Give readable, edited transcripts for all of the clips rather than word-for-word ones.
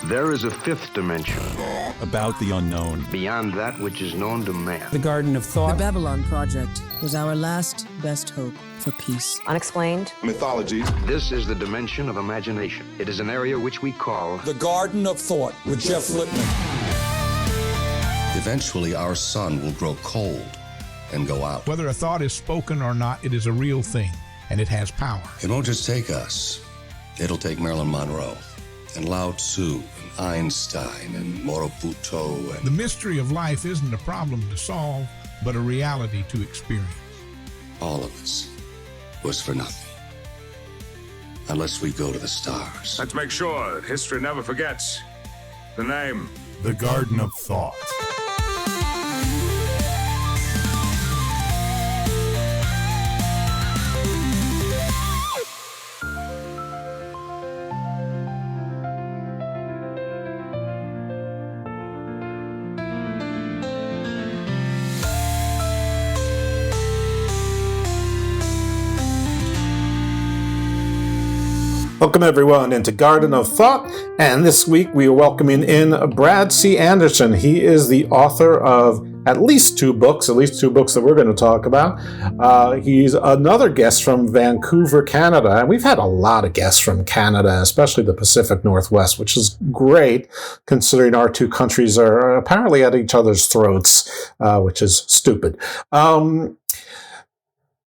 There is a fifth dimension. About the unknown. Beyond that which is known to man. The Garden of Thought. The Babylon Project was our last best hope for peace. Unexplained. Mythologies. This is the dimension of imagination. It is an area which we call... The Garden of Thought with Jeff Lippman. Eventually, our sun will grow cold and go out. Whether a thought is spoken or not, it is a real thing, and it has power. It won't just take us. It'll take Marilyn Monroe, and Lao Tzu, and Einstein, and Morobuto, and... The mystery of life isn't a problem to solve, but a reality to experience. All of this was for nothing. Unless we go to the stars. Let's make sure that history never forgets the name. The Garden of Thought. Welcome everyone into Garden of Thought, and this week we are welcoming in Brad C. Anderson. He is the author of at least two books that we're going to talk about. He's another guest from Vancouver, Canada, and we've had a lot of guests from Canada, especially the Pacific Northwest, which is great considering our two countries are apparently at each other's throats, which is stupid.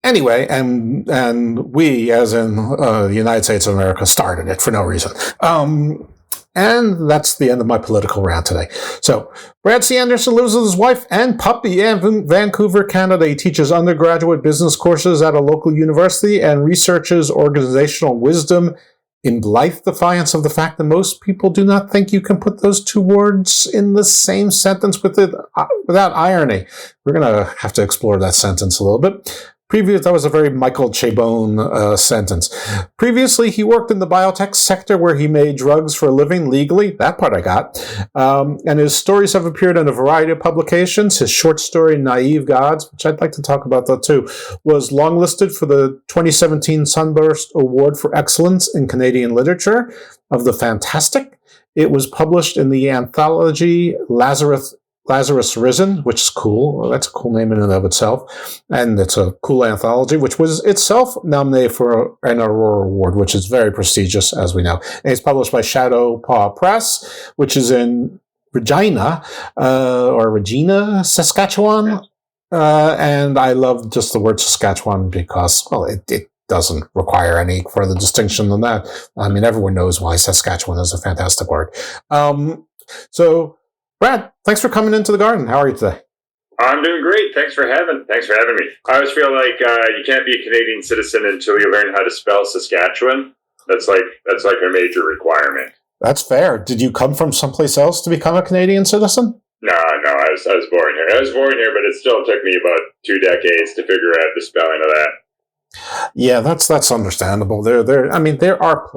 Anyway, and we, as in the United States of America, started it for no reason. And that's the end of my political rant today. So, Brad C. Anderson lives with his wife and puppy in Vancouver, Canada. He teaches undergraduate business courses at a local university and researches organizational wisdom in blithe defiance of the fact that most people do not think you can put those two words in the same sentence without irony. We're going to have to explore that sentence a little bit. That was a very Michael Chabon sentence. Previously, he worked in the biotech sector where he made drugs for a living legally. That part I got. And his stories have appeared in a variety of publications. His short story, Naïve Gods, which I'd like to talk about that too, was longlisted for the 2017 Sunburst Award for Excellence in Canadian Literature of the Fantastic. It was published in the anthology Lazarus Risen, which is cool. That's a cool name in and of itself. And it's a cool anthology, which was itself nominated for an Aurora Award, which is very prestigious, as we know. And it's published by Shadow Paw Press, which is in Regina, Saskatchewan. And I love just the word Saskatchewan because, well, it doesn't require any further distinction than that. I mean, everyone knows why Saskatchewan is a fantastic word. Brad, thanks for coming into the garden. How are you today? I'm doing great. Thanks for having me. I always feel like you can't be a Canadian citizen until you learn how to spell Saskatchewan. That's like a major requirement. That's fair. Did you come from someplace else to become a Canadian citizen? No. I was born here. I was born here, but it still took me about 2 decades to figure out the spelling of that. Yeah, that's understandable. There are,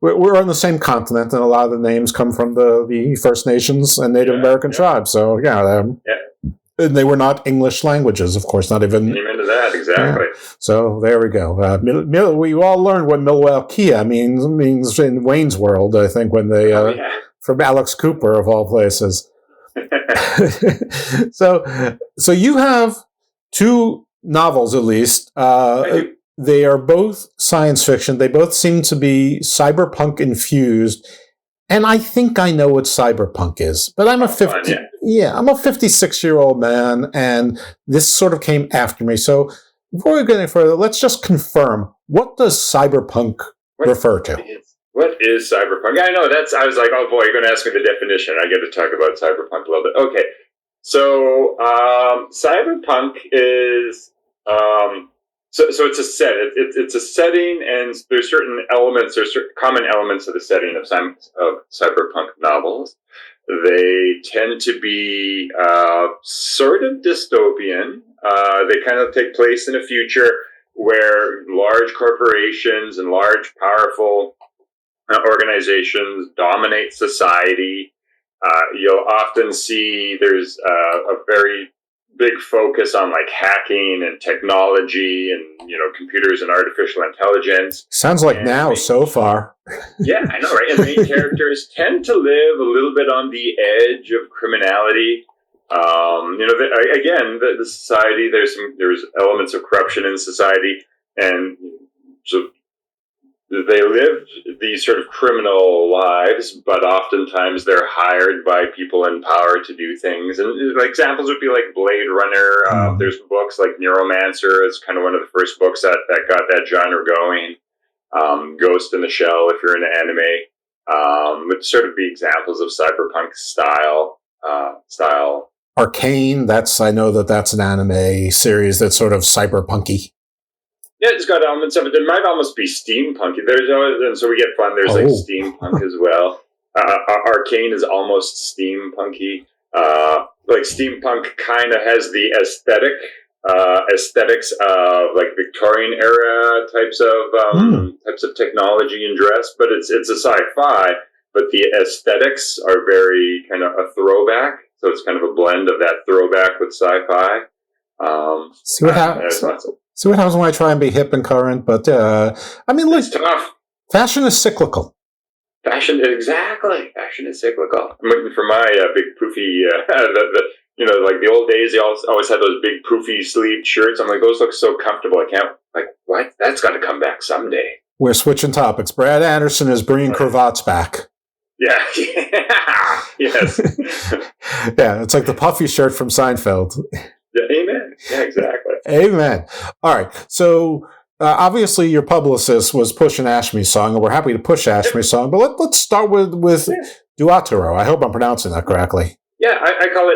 we're on the same continent, and a lot of the names come from the First Nations and Native American tribes. So and they were not English languages, of course, not even into that exactly. Yeah. So there we go. We all learned what Milwaukee means in Wayne's World. I think when they from Alex Cooper of all places. So you have two novels, at least. They are both science fiction. They both seem to be cyberpunk-infused. And I think I know what cyberpunk is. But I'm a 56-year-old man, and this sort of came after me. So before we go any further, let's just confirm, what does cyberpunk refer to? What is cyberpunk? I know, I was like, oh boy, you're going to ask me the definition. I get to talk about cyberpunk a little bit. Okay. So, cyberpunk is, so it's a set. It's a setting, and there's certain elements, there's certain common elements of the setting of cyberpunk novels. They tend to be sort of dystopian. They kind of take place in a future where large corporations and large, powerful organizations dominate society. You'll often see there's a very big focus on like hacking and technology and computers and artificial intelligence. Sounds like now so far. Yeah, I know, right? And main characters tend to live a little bit on the edge of criminality. The society, there's elements of corruption in society, and so they live these sort of criminal lives, but oftentimes they're hired by people in power to do things. And examples would be like Blade Runner. There's books like Neuromancer. It's kind of one of the first books that got that genre going. Ghost in the Shell, if you're into anime, would sort of be examples of cyberpunk style. Arcane, I know that's an anime series that's sort of cyberpunky. Yeah, it's got elements of it. It might almost be steampunky. And so we get fun. There's like steampunk as well. Arcane is almost steampunky. Like steampunk kind of has the aesthetics of like Victorian era types of technology and dress, but it's a sci-fi. But the aesthetics are very kind of a throwback. So it's kind of a blend of that throwback with sci-fi. See what happens when I try and be hip and current. But it's tough. Fashion is cyclical. Fashion is cyclical. I'm looking for my big poofy, like the old days. They always had those big poofy sleeved shirts. I'm like, those look so comfortable. I can't. Like, what? That's got to come back someday. We're switching topics. Brad Anderson is bringing cravats back. Yeah. Yes. Yeah, it's like the puffy shirt from Seinfeld. Yeah, amen. Yeah, exactly. Amen. All right. So obviously your publicist was pushing Ashme's song, and we're happy to push Ashme's song. But let's start with Duatero. I hope I'm pronouncing that correctly. Yeah, I call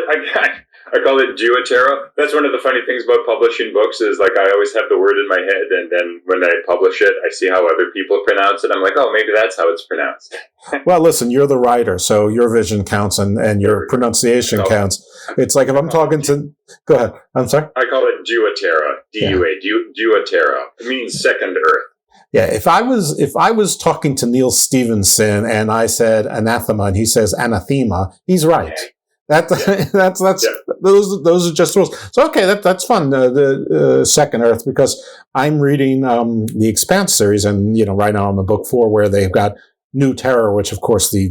it Duatero. That's one of the funny things about publishing books is like I always have the word in my head, and then when I publish it, I see how other people pronounce it. I'm like, oh, maybe that's how it's pronounced. Well, listen, you're the writer, so your vision counts and your pronunciation counts. It's like if I'm talking to... Go ahead. I'm sorry? I call it Duatero. Duatero. It means second earth. Yeah, if I was talking to Neil Stevenson and I said anathema and he says anathema, he's right. That's those are just rules. So okay, that's fun. The Second Earth, because I'm reading the Expanse series, and right now I'm in book 4 where they've got New Terror, which of course the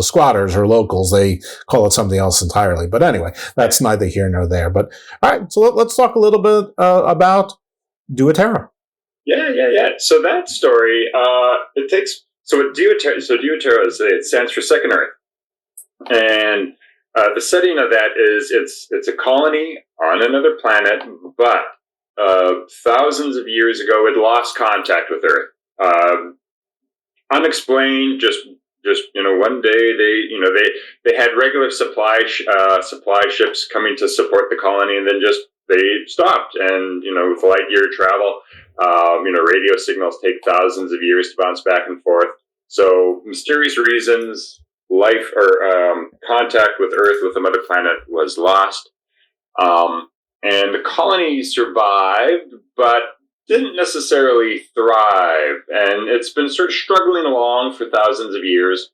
squatters or locals, they call it something else entirely. But anyway, that's neither here nor there. But all right, so let's talk a little bit about Duatero. Yeah. So that story, Duatero it stands for Second Earth, and the setting of that is it's a colony on another planet, but thousands of years ago it lost contact with Earth. Unexplained, just one day they had regular supply ships coming to support the colony, and then they stopped. And with light year travel, radio signals take thousands of years to bounce back and forth. So mysterious reasons, life or contact with Earth, with the mother planet, was lost. And the colony survived, but didn't necessarily thrive. And it's been sort of struggling along for thousands of years.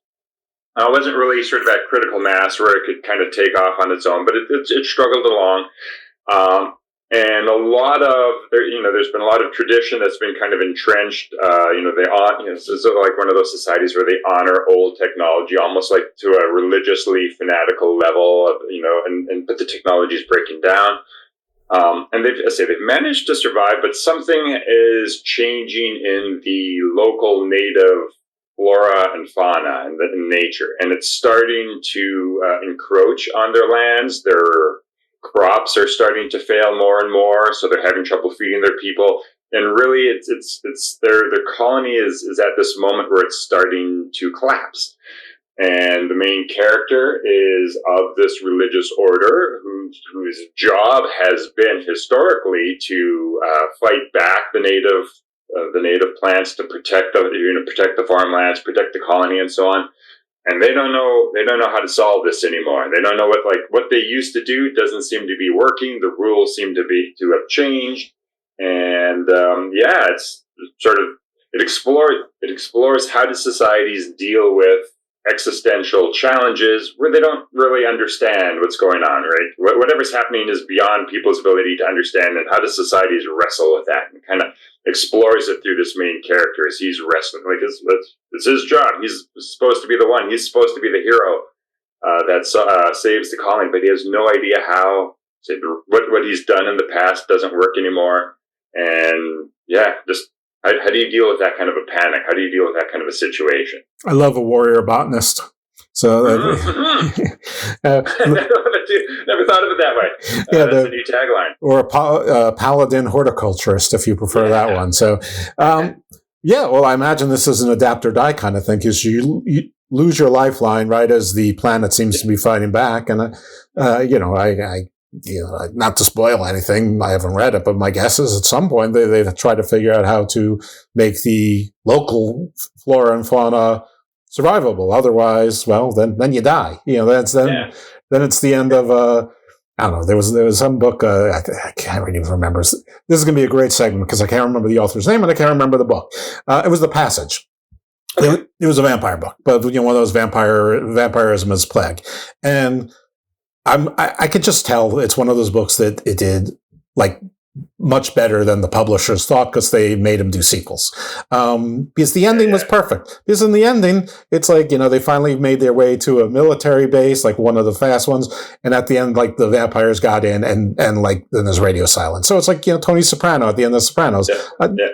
It wasn't really sort of at critical mass where it could kind of take off on its own, but it struggled along. And there's been a lot of tradition that's been kind of entrenched. It's sort of like one of those societies where they honor old technology, almost like to a religiously fanatical level of, but the technology is breaking down. And they've managed to survive, but something is changing in the local native flora and fauna and nature, and it's starting to encroach on their lands. Their crops are starting to fail more and more, so they're having trouble feeding their people. And really, it's their colony is at this moment where it's starting to collapse. And the main character is of this religious order whose job has been historically to fight back the native plants, to protect the farmlands, protect the colony, and so on. And they don't know how to solve this anymore. They don't know what they used to do doesn't seem to be working. The rules seem to have changed. And it's sort of it explores how do societies deal with existential challenges where they don't really understand what's going on, right? Whatever's happening is beyond people's ability to understand, and how do societies wrestle with that, and kind of explores it through this main character as he's wrestling. Like, it's his job. He's supposed to be the one. He's supposed to be the hero that saves the colony, but he has no idea how. What he's done in the past doesn't work anymore. And yeah, just how do you deal with that kind of a panic? How do you deal with that kind of a situation? I love a warrior botanist. So never thought of it that way. That's a new tagline. Or a paladin horticulturist, if you prefer that one. So, yeah, well, I imagine this is an adapt or die kind of thing, because you lose your lifeline right as the planet seems to be fighting back. And, not to spoil anything, I haven't read it, but my guess is at some point they try to figure out how to make the local flora and fauna survivable. Otherwise, well, then you die. Then it's the end of I don't know. There was some book I can't even remember. This is going to be a great segment because I can't remember the author's name and I can't remember the book. It was The Passage. It was a vampire book, but one of those vampirism is plague, and I could just tell it's one of those books that it did like much better than the publishers thought, because they made him do sequels. Because the ending was perfect. Because in the ending, it's like, they finally made their way to a military base, like one of the fast ones. And at the end, like the vampires got in and like, then there's radio silence. So it's like, Tony Soprano at the end of Sopranos.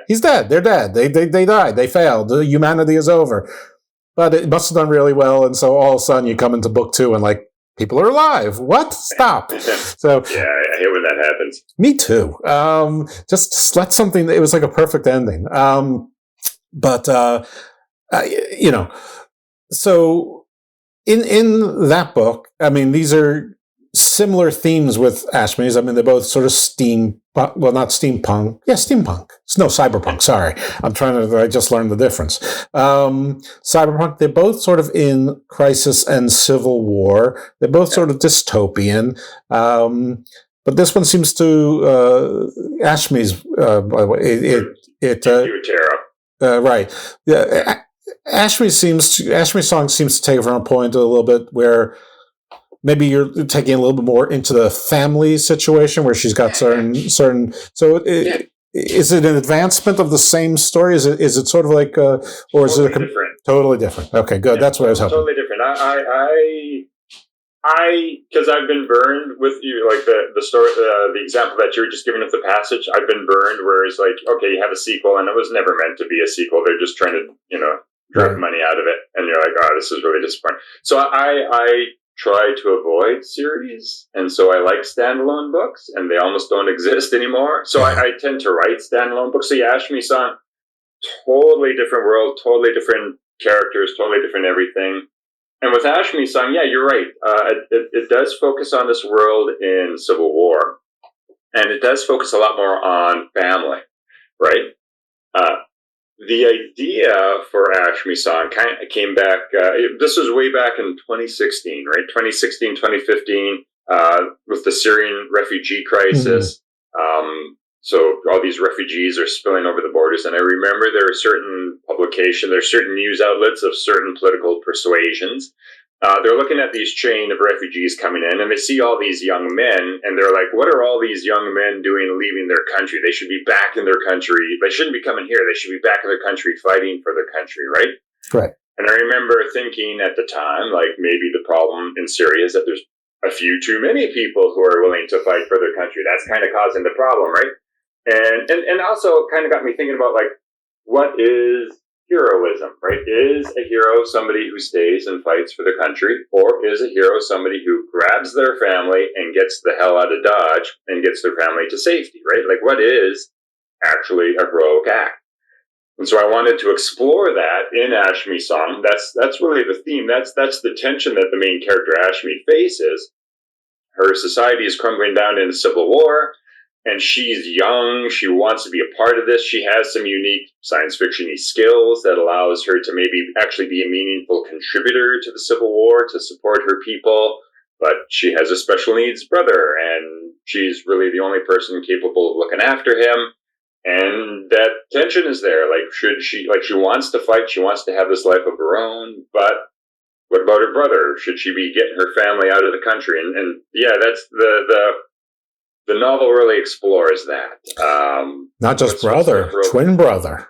He's dead. They're dead. They died. They failed. Humanity is over. But it must have done really well. And so all of a sudden you come into book 2 and like, people are alive. What? Stop. So yeah, I hate when that happens. Me too. Just let something. It was like a perfect ending. So in that book, I mean, these are similar themes with Ashme's. I mean, they're both sort of steampunk. Well, not steampunk. Yeah, steampunk. No, cyberpunk. Sorry. I just learned the difference. Cyberpunk, they're both sort of in crisis and civil war. They're both sort of dystopian. But this one seems to, Ashme's, by the way, Duatero. Right. Yeah. Ashme's song seems to take it from a point a little bit where maybe you're taking a little bit more into the family situation where she's got certain. So is it an advancement of the same story? Is it sort of like, or is it different? Totally different. Okay, good. That's what I was hoping. Totally different. Because I've been burned with you, like the story, the example that you were just giving of The Passage. I've been burned where it's like, okay, you have a sequel, and it was never meant to be a sequel. They're just trying to, drag money out of it, and you're like, oh, this is really disappointing. So I try to avoid series, and so I like standalone books, and they almost don't exist anymore. So I tend to write standalone books. So yeah, Ashme Song, totally different world, totally different characters, totally different everything. And with Ashme Song, yeah, you're right. It does focus on this world in Civil War, and it does focus a lot more on family, right? The idea for Ashme Song kind of came back, this was way back in 2016, right? 2016, 2015, with the Syrian refugee crisis. Mm-hmm. So all these refugees are spilling over the borders. And I remember there are certain news outlets of certain political persuasions. They're looking at these chain of refugees coming in, and they see all these young men, and they're like, what are all these young men doing leaving their country? They should be back in their country. They shouldn't be coming here. They should be back in their country fighting for their country, right? Right. And I remember thinking at the time, like, maybe the problem in Syria is that there's a few too many people who are willing to fight for their country. That's kind of causing the problem, right? And also kind of got me thinking about, like, what is heroism, right? Is a hero somebody who stays and fights for the country, or is a hero somebody who grabs their family and gets the hell out of Dodge and gets their family to safety, right? Like, what is actually a heroic act? And so I wanted to explore that in Ashme Song. That's really the theme. That's the tension that the main character Ashme faces. Her society is crumbling down in a civil war, and she's young. She wants to be a part of this. She has some unique science fiction-y skills that allows her to maybe actually be a meaningful contributor to the Civil War to support her people. But she has a special needs brother, and she's really the only person capable of looking after him. And that tension is there. Like, she wants to fight. She wants to have this life of her own. But what about her brother? Should she be getting her family out of the country? And yeah, that's the novel really explores that. Not just brother, twin brother.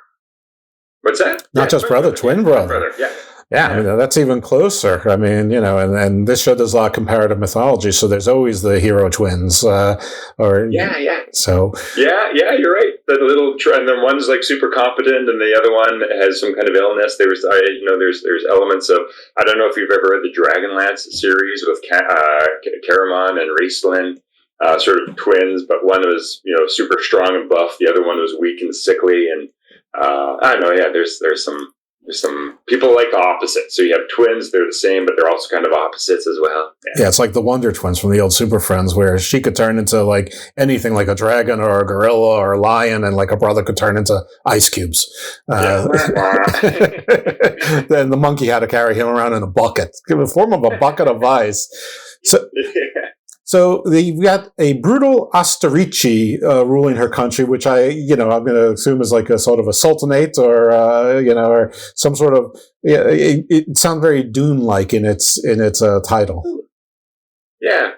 What's that? Not just brother, twin brother. Yeah. Yeah, I mean, that's even closer. I mean, you know, and this show does a lot of comparative mythology, so there's always the hero twins. So yeah, you're right. The little and then one's like super competent, and the other one has some kind of illness. There's elements of, I don't know if you've ever read the Dragonlance series with Caramon and Raistlin, sort of twins, but one was super strong and buff, the other one was weak and sickly, and I don't know. Yeah, there's some people like the opposites. So you have twins, they're the same, but they're also kind of opposites as well. Yeah, it's like the Wonder Twins from the old Super Friends, where she could turn into like anything, like a dragon or a gorilla or a lion, and like a brother could turn into ice cubes. Then the monkey had to carry him around in a bucket, in the form of a bucket of ice. So we got a brutal Osterici ruling her country, which I'm going to assume is like a sort of a sultanate, or or some sort of. Yeah, it sounds very Dune-like in its title. Yeah,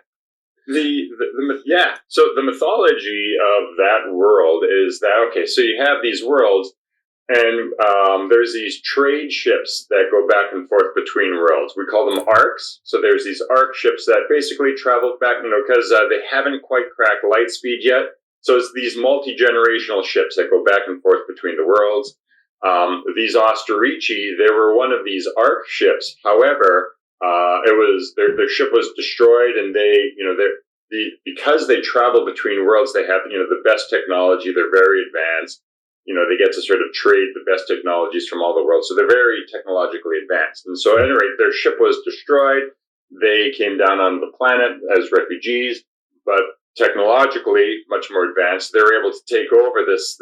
So the mythology of that world is that so you have these worlds. And there's these trade ships that go back and forth between worlds. We call them arcs. So there's these arc ships that basically travel back, because they haven't quite cracked light speed yet. So it's these multi-generational ships that go back and forth between the worlds. These Osterici, they were one of these arc ships. However, their ship was destroyed, and because they travel between worlds, they have the best technology. They're very advanced. They get to sort of trade the best technologies from all the world. So they're very technologically advanced. And so at any rate, their ship was destroyed. They came down on the planet as refugees, but technologically much more advanced. They were able to take over this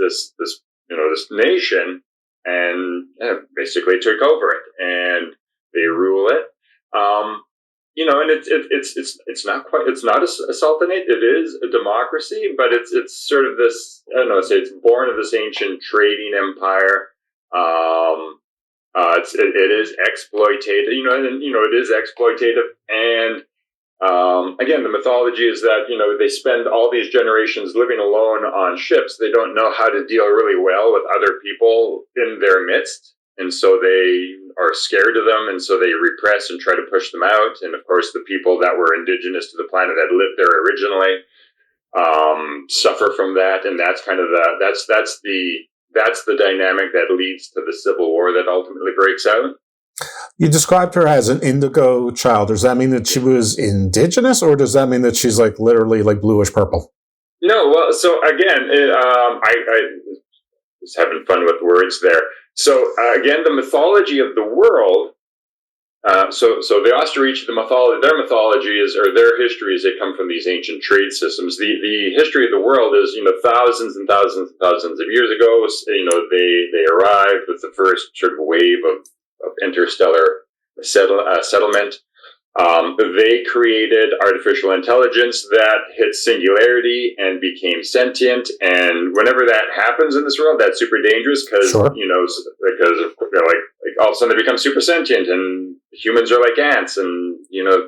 nation and basically took over it, and they rule it. And it's not quite, it's not a sultanate. It is a democracy, but it's sort of this, I don't know, it's born of this ancient trading empire. It is exploitative, it is exploitative. And, again, the mythology is that, they spend all these generations living alone on ships. They don't know how to deal really well with other people in their midst. And so they are scared of them, and so they repress and try to push them out. And of course, the people that were indigenous to the planet that lived there originally suffer from that. And that's kind of that's the dynamic that leads to the civil war that ultimately breaks out. You described her as an indigo child. Does that mean that she was indigenous, or does that mean that she's like literally like bluish purple? No. Well, so again, I was having fun with words there. So again, the mythology of the world. So the Osterici, their mythology is, or their history is, they come from these ancient trade systems. The history of the world is, thousands and thousands and thousands of years ago. They arrived with the first sort of wave of interstellar settlement. They created artificial intelligence that hit singularity and became sentient. And whenever that happens in this world, that's super dangerous because all of a sudden they become super sentient, and humans are like ants, and and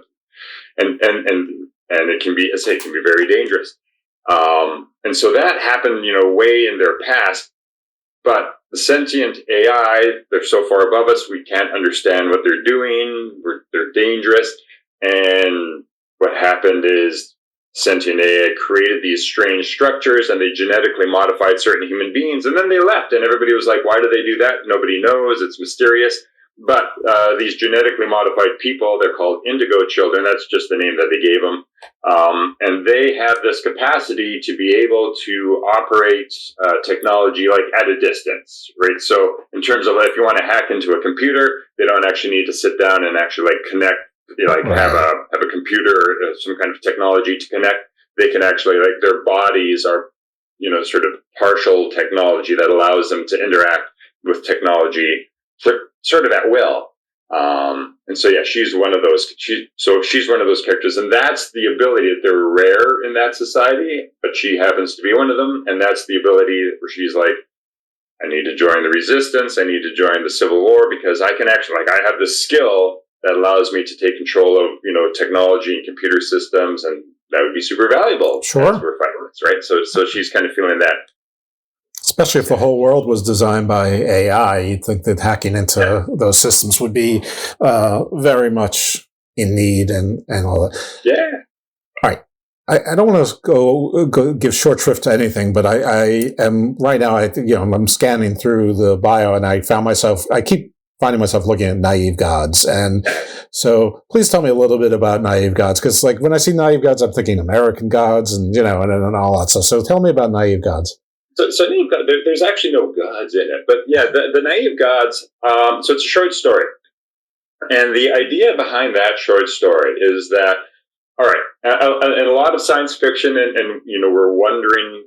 it can be very dangerous. And so that happened, way in their past. But the sentient AI, they're so far above us, we can't understand what they're doing. They're dangerous. And what happened is sentient AI created these strange structures, and they genetically modified certain human beings. And then they left, and everybody was like, why do they do that? Nobody knows. It's mysterious. But these genetically modified people, they're called indigo children. That's just the name that they gave them. And they have this capacity to be able to operate technology like at a distance, right? So in terms of if you want to hack into a computer, they don't actually need to sit down and actually connect, have a computer, some kind of technology to connect. They can actually, their bodies are, sort of partial technology that allows them to interact with technology sort of at will. And so, she's one of those. She's one of those characters, and that's the ability that they're rare in that society, but she happens to be one of them, and that's the ability where she's like, I need to join the resistance. I need to join the Civil War because I can actually, I have the skill that allows me to take control of, technology and computer systems, and that would be super valuable. Sure. As we're fighting this, right? So she's kind of feeling that. Especially if the whole world was designed by AI, you'd think that hacking into those systems would be very much in need and all that. Yeah. All right. I don't want to go give short shrift to anything, but I am right now. I'm scanning through the bio, and I keep finding myself looking at Naïve Gods, and so please tell me a little bit about Naïve Gods, because like when I see Naïve Gods, I'm thinking American gods, and and all that stuff. So tell me about Naïve Gods. So Naïve Gods, there's actually no gods in it, but yeah, the Naïve Gods. So it's a short story, and the idea behind that short story is that. All right, and a lot of science fiction, and we're wondering,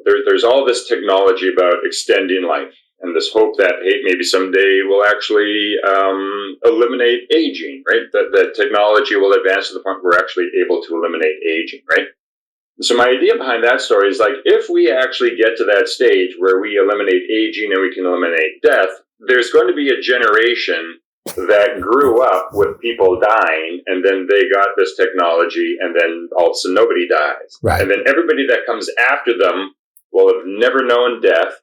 there's all this technology about extending life, and this hope that, hey, maybe someday we'll actually eliminate aging, right? That technology will advance to the point where we're actually able to eliminate aging, right? So my idea behind that story is like, if we actually get to that stage where we eliminate aging and we can eliminate death, there's going to be a generation that grew up with people dying, and then they got this technology, and then all of a sudden nobody dies. Right. And then everybody that comes after them will have never known death,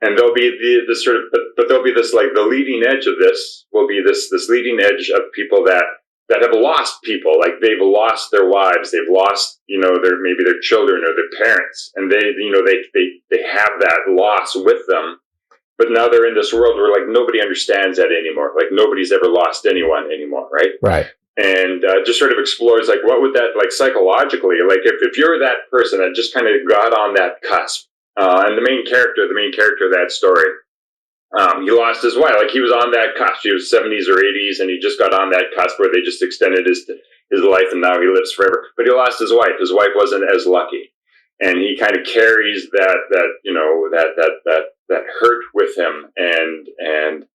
and there'll be the sort of, but there'll be this, like, the leading edge of this will be this leading edge of people that have lost people, like they've lost their wives, they've lost, maybe their children or their parents, and they have that loss with them. But now they're in this world where, like, nobody understands that anymore. Like, nobody's ever lost anyone anymore, right? Right. And just sort of explores, like, what would that, like, psychologically, like, if you're that person that just kind of got on that cusp, and the main character of that story, he lost his wife. Like, he was on that cusp. He was 70s or 80s, and he just got on that cusp where they just extended his life, and now he lives forever. But he lost his wife. His wife wasn't as lucky. And he kind of carries that hurt with him, and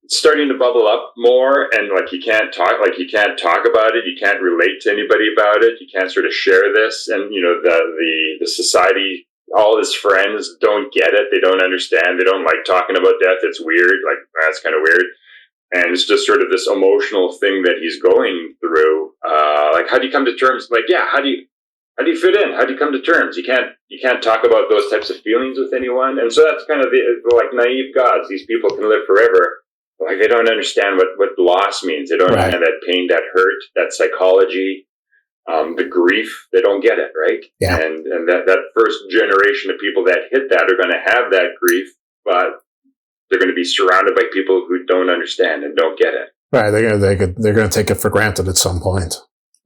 it's starting to bubble up more, and like he can't talk about it, he can't relate to anybody about it, he can't sort of share this, and the society, all his friends don't get it, they don't understand, they don't like talking about death, it's weird, like that's kind of weird. And it's just sort of this emotional thing that he's going through. Like, how do you come to terms? Like, yeah, how do you fit in? How do you come to terms? You can't talk about those types of feelings with anyone. And so that's kind of like Naïve Gods. These people can live forever. Like, they don't understand what loss means. They don't understand that pain, that hurt, that psychology, the grief. They don't get it, right? Yeah. And that first generation of people that hit that are going to have that grief, but they're going to be surrounded by people who don't understand and don't get it. Right. They're going to take it for granted at some point.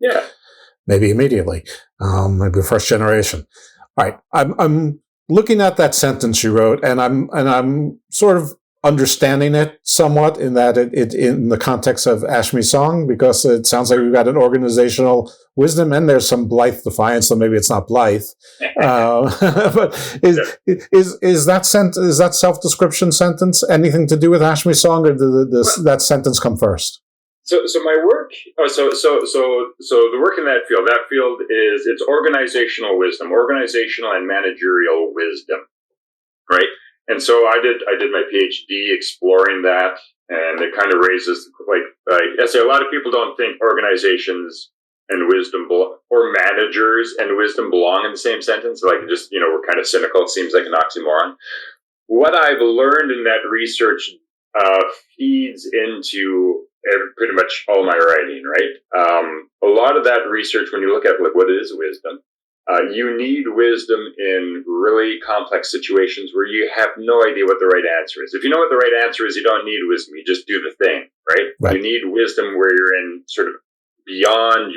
Yeah. Maybe immediately, maybe first generation. All right, I'm looking at that sentence you wrote, and I'm sort of understanding it somewhat in that it in the context of Ashme's song, because it sounds like we've got an organizational wisdom, and there's some blithe defiance, so maybe it's not blithe. But is that self-description sentence anything to do with Ashme's song, or did that sentence come first? So my work, so the work in that field is, it's organizational wisdom, organizational and managerial wisdom, right? And so I did my PhD exploring that, and it kind of raises, like I say, a lot of people don't think organizations and wisdom or managers and wisdom belong in the same sentence. Like, just, we're kind of cynical. It seems like an oxymoron. What I've learned in that research feeds into pretty much all my writing, right? A lot of that research, when you look at, like, what is wisdom, you need wisdom in really complex situations where you have no idea what the right answer is. If you know what the right answer is, you don't need wisdom. You just do the thing, right? You need wisdom where you're in sort of beyond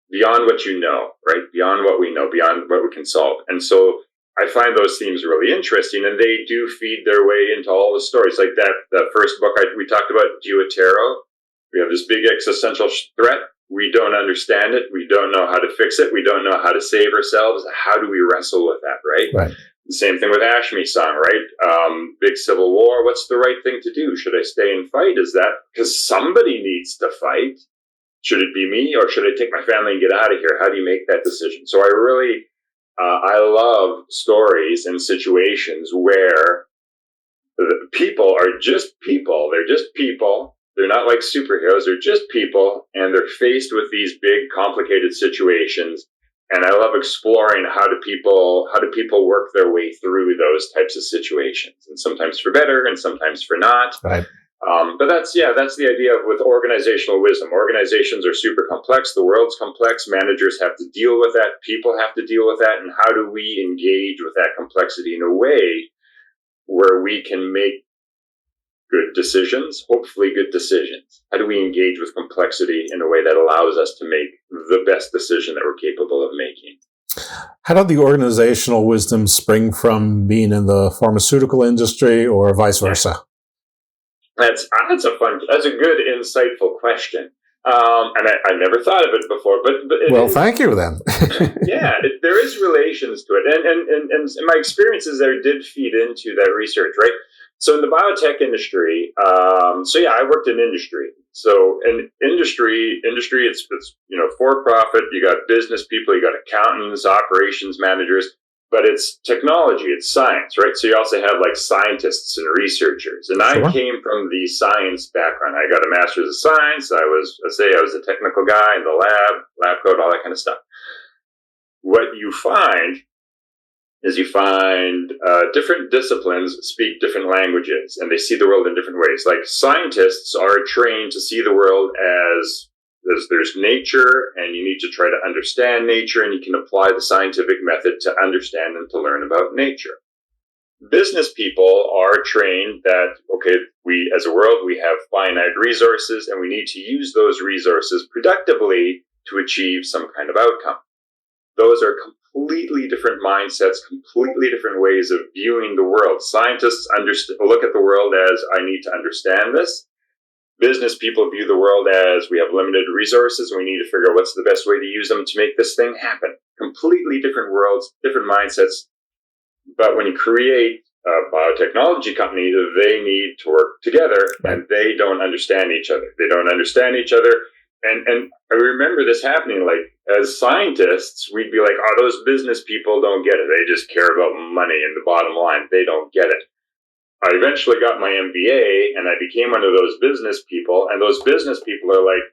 what you know, right? Beyond what we know, beyond what we can solve. And so I find those themes really interesting, and they do feed their way into all the stories. Like that first book we talked about, Duatero. We have this big existential threat. We don't understand it. We don't know how to fix it. We don't know how to save ourselves. How do we wrestle with that, right? Right. The same thing with Ashme's song, right? Big civil war. What's the right thing to do? Should I stay and fight? Is that because somebody needs to fight? Should it be me, or should I take my family and get out of here? How do you make that decision? So I love stories and situations where the people are just people. They're just people. They're not like superheroes. They're just people, and they're faced with these big, complicated situations. And I love exploring how do people work their way through those types of situations, and sometimes for better, and sometimes for not. Right. But that's the idea of with organizational wisdom. Organizations are super complex. The world's complex. Managers have to deal with that. People have to deal with that. And how do we engage with that complexity in a way where we can make good decisions, hopefully good decisions? How do we engage with complexity in a way that allows us to make the best decision that we're capable of making? How did the organizational wisdom spring from being in the pharmaceutical industry or vice versa? That's a good, insightful question. And I never thought of it before, but well, thank you then. Yeah, there is relations to it. And my experiences there did feed into that research, right? So in the biotech industry, I worked in industry. So in industry, it's for profit. You got business people, you got accountants, operations managers, but it's technology, it's science, right? So you also have like scientists and researchers. And Sure. I came from the science background. I got a master's of science. I was a technical guy in the lab code, all that kind of stuff. What you find is different disciplines speak different languages, and they see the world in different ways. Like scientists are trained to see the world as there's nature, and you need to try to understand nature, and you can apply the scientific method to understand and to learn about nature. Business people are trained that, okay, we as a world, we have finite resources, and we need to use those resources productively to achieve some kind of outcome. Those are completely different mindsets, completely different ways of viewing the world. Scientists look at the world as, I need to understand this. Business people view the world as, we have limited resources, and we need to figure out what's the best way to use them to make this thing happen. Completely different worlds, different mindsets. But when you create a biotechnology company, they need to work together, and they don't understand each other. And I remember this happening, like, as scientists, we'd be like, oh, those business people don't get it. They just care about money and the bottom line. They don't get it. I eventually got my MBA, and I became one of those business people, and those business people are like,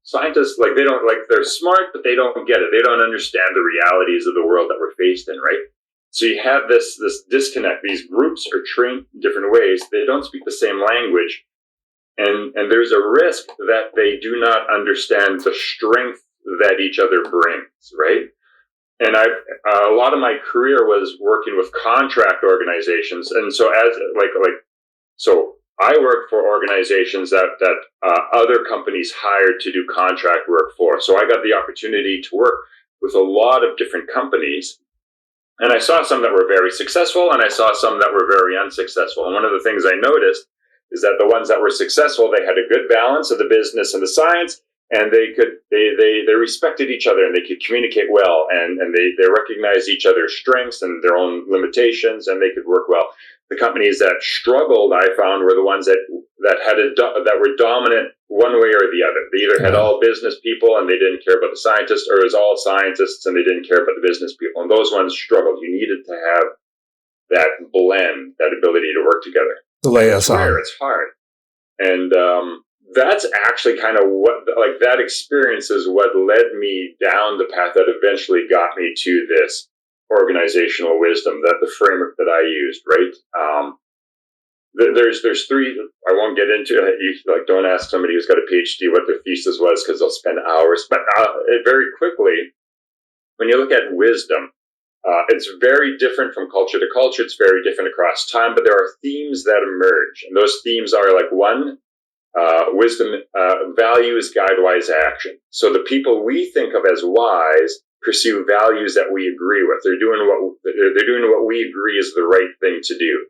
scientists, like, they're smart, but they don't get it. They don't understand the realities of the world that we're faced in, right? So you have this disconnect. These groups are trained in different ways. They don't speak the same language. And there's a risk that they do not understand the strength that each other brings, right? And a lot of my career was working with contract organizations. And so so I worked for organizations that other companies hired to do contract work for. So I got the opportunity to work with a lot of different companies. And I saw some that were very successful, and I saw some that were very unsuccessful. And one of the things I noticed is that the ones that were successful, they had a good balance of the business and the science, and they respected each other, and they could communicate well, and they recognized each other's strengths and their own limitations, and they could work well. The companies that struggled, I found, were the ones that were dominant one way or the other. They either had all business people and they didn't care about the scientists, or it was all scientists and they didn't care about the business people. And those ones struggled. You needed to have that blend, that ability to work together. It's rare, it's hard. And that's actually kind of that experience is what led me down the path that eventually got me to this organizational wisdom, that the framework that I used, right? There's three. I won't get into it. You don't ask somebody who's got a PhD what their thesis was, because they'll spend hours. But very quickly, when you look at wisdom, it's very different from culture to culture. It's very different across time. But there are themes that emerge, and those themes are like, one, wisdom, values guide wise action. So the people we think of as wise pursue values that we agree with. They're doing what we agree is the right thing to do.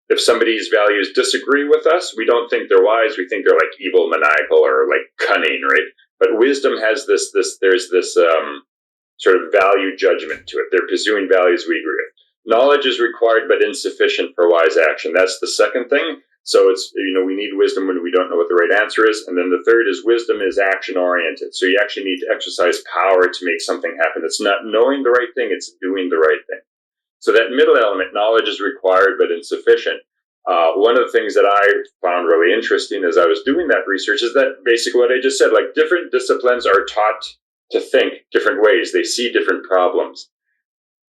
If somebody's values disagree with us, we don't think they're wise. We think they're like evil, maniacal, or like cunning, right? But wisdom has there's this sort of value judgment to it. They're pursuing values we agree with. Knowledge is required, but insufficient for wise action. That's the second thing. So it's, we need wisdom when we don't know what the right answer is. And then the third is wisdom is action oriented. So you actually need to exercise power to make something happen. It's not knowing the right thing, it's doing the right thing. So that middle element, knowledge is required but insufficient. one of the things that I found really interesting as I was doing that research is that basically what I just said, like different disciplines are taught to think different ways. They see different problems.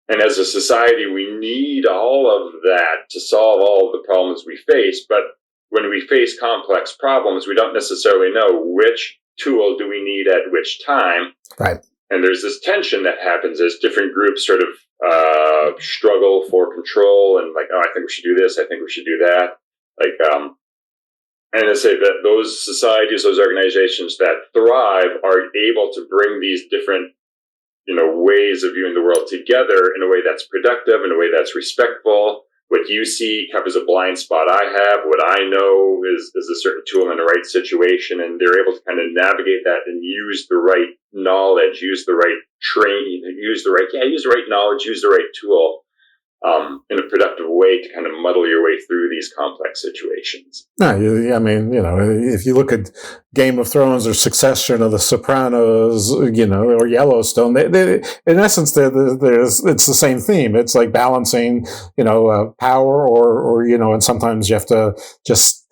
And as a society, we need all of that to solve all of the problems we face. But when we face complex problems, we don't necessarily know which tool do we need at which time. Right. And there's this tension that happens as different groups sort of struggle for control and like, oh, I think we should do this. I think we should do that. Like, and I say that those societies, those organizations that thrive are able to bring these different, ways of viewing the world together in a way that's productive, in a way that's respectful. What you see covers a blind spot I have. What I know is a certain tool in the right situation, and they're able to kind of navigate that and use the right knowledge, use the right training, use the right knowledge, use the right tool in a productive way to kind of muddle your way through these complex situations. No, I mean, if you look at Game of Thrones or Succession or The Sopranos, or Yellowstone, they in essence, it's the same theme. It's like balancing, power or and sometimes you have to just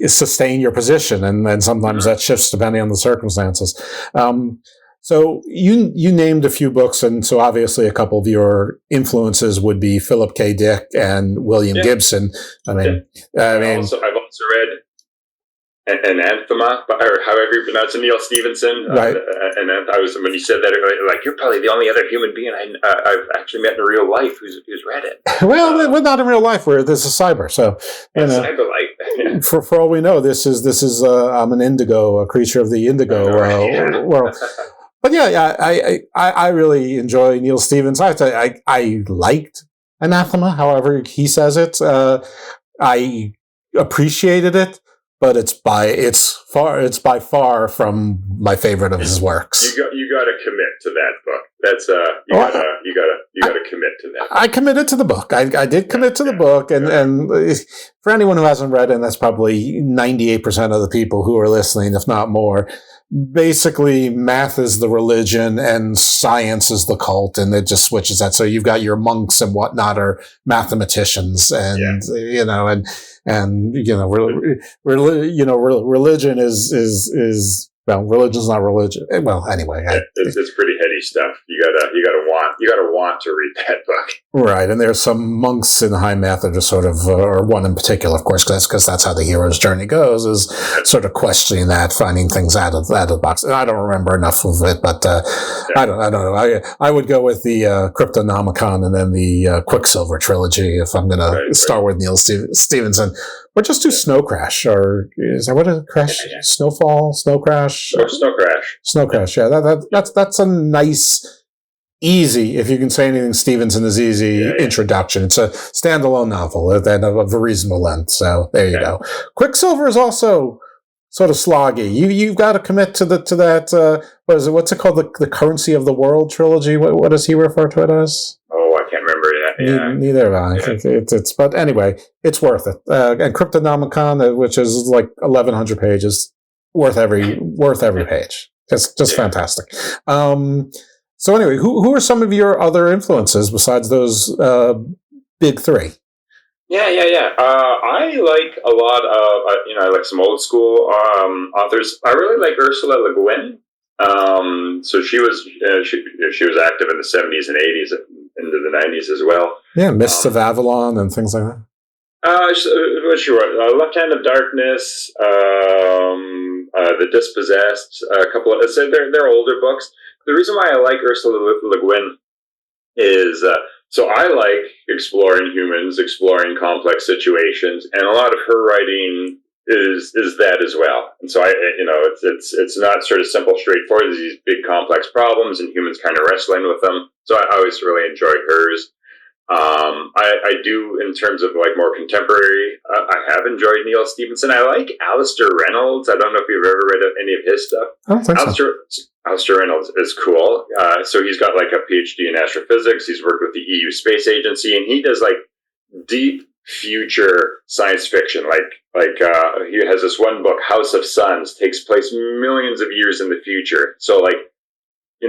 sustain your position, and then sometimes that shifts depending on the circumstances. So you named a few books, and so obviously a couple of your influences would be Philip K. Dick and William Gibson. I've also read an Anathema, or however you pronounce it, Neil Stephenson. Right. And I was, when you said that, like, you're probably the only other human being I've actually met in real life who's read it. Well, we're not in real life. This is cyber. So cyber life. For all we know, this is I'm an indigo, a creature of the indigo world. But I really enjoy Neil Stevens. I liked Anathema, however he says it. I appreciated it, but it's by far from my favorite of his works. You got to commit to that book. That's you got to commit to that. I committed to the book. I did commit to the book, and for anyone who hasn't read it, and that's probably 98% of the people who are listening, if not more. Basically, math is the religion and science is the cult, and it just switches that. So you've got your monks and whatnot are mathematicians, and religion is well, religion's not religion. Well, anyway, it's pretty heady stuff. You gotta want to read that book, right? And there's some monks in high math that are sort of, or one in particular, of course, because that's how the hero's journey goes, is sort of questioning that, finding things out of the box. And I don't remember enough of it, but I don't know. I would go with the Cryptonomicon and then the Quicksilver trilogy if I'm going to start with Neil Stephenson. Or just do Snow Crash, or is that what a crash? Snowfall, Snow Crash, Snow Crash. Snow Crash. Yeah, that's a nice, easy, if you can say anything, Stevenson is easy introduction. It's a standalone novel of a reasonable length. So there you go. Quicksilver is also sort of sloggy. You've got to commit to that. What's it called? The Currency of the World trilogy. What does he refer to it as? Oh, I can't remember that. Yeah. Neither have I. I think it's but anyway, it's worth it. And Cryptonomicon, which is like 1,100 pages, worth every page. Just fantastic. So anyway, who are some of your other influences besides those big three? Yeah. I like a lot of, I like some old school authors. I really like Ursula Le Guin. So she was active in the 70s and 80s, into the 90s as well. Yeah, Mists of Avalon and things like that. What she wrote, Left Hand of Darkness, The Dispossessed, a couple of, so they're older books. The reason why I like Ursula Le Guin is, so I like exploring humans, exploring complex situations, and a lot of her writing is that as well. And so it's not sort of simple, straightforward. There's these big complex problems and humans kind of wrestling with them. So I always really enjoyed hers. I do, in terms of like more contemporary, I have enjoyed Neil Stephenson. I like Alistair Reynolds. I don't know if you've ever read any of his stuff. I don't think so. Alistair Reynolds is cool. So he's got like a PhD in astrophysics. He's worked with the EU Space Agency, and he does like deep future science fiction. Like he has this one book, House of Suns, takes place millions of years in the future. So like,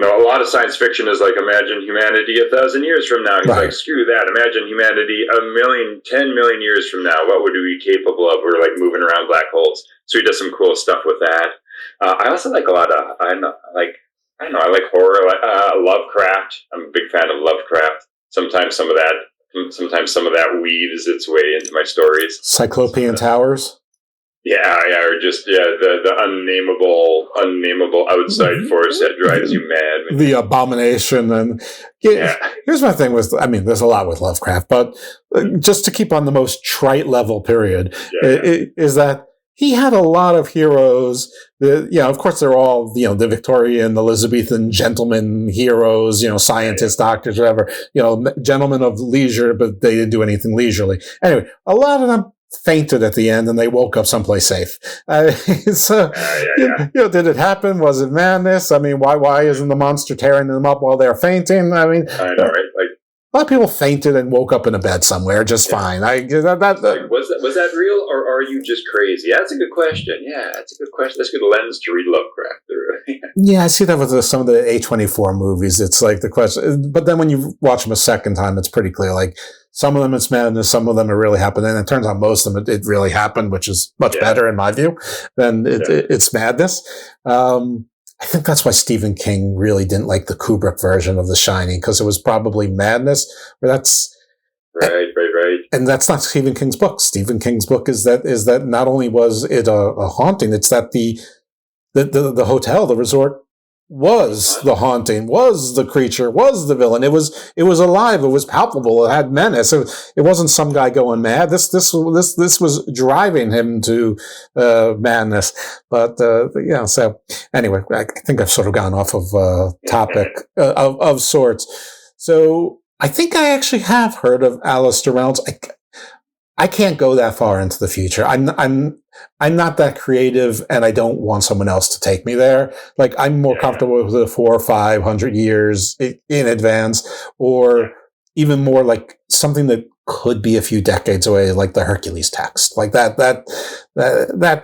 a lot of science fiction is like, imagine humanity 1,000 years from now. He's like, screw that. Imagine humanity 10 million years from now. What would we be capable of? We're like moving around black holes. So he does some cool stuff with that. I also like a lot of, I like horror, Lovecraft. I'm a big fan of Lovecraft. Sometimes some of that weaves its way into my stories. Cyclopean Towers? Or just the unnameable outside force that drives you mad. The abomination, and here's my thing with, there's a lot with Lovecraft, but just to keep on the most trite level, period, is that he had a lot of heroes. Of course, they're all the Victorian, Elizabethan gentleman heroes, scientists, doctors, whatever, gentlemen of leisure, but they didn't do anything leisurely. Anyway, a lot of them fainted at the end and they woke up someplace safe. So, did it happen? Was it madness? Why isn't the monster tearing them up while they're fainting? I know, right? Like, a lot of people fainted and woke up in a bed somewhere just fine. Was that real, or are you just crazy? That's a good question. Yeah, that's a good question. That's a good lens to read Lovecraft through. Yeah, I see that with some of the E.283 movies. It's like the question, but then when you watch them a second time, it's pretty clear. Like, some of them it's madness, some of them it really happened, and it turns out most of them it really happened, which is much better in my view than it's madness. I think that's why Stephen King really didn't like the Kubrick version of The Shining, because it was probably madness. That's right. And that's not Stephen King's book. Stephen King's book is that not only was it a haunting, it's that the hotel, the resort, was the haunting, was the creature, was the villain. It was alive. It was palpable. It had menace. It wasn't some guy going mad. This was driving him to madness. But So anyway, I think I've sort of gone off of topic of sorts. So I think I actually have heard of Alistair Reynolds. I can't go that far into the future. I'm not that creative, and I don't want someone else to take me there. Like, I'm more comfortable with the 400 or 500 years in advance, or even more like something that could be a few decades away, like the Hercules text. Like that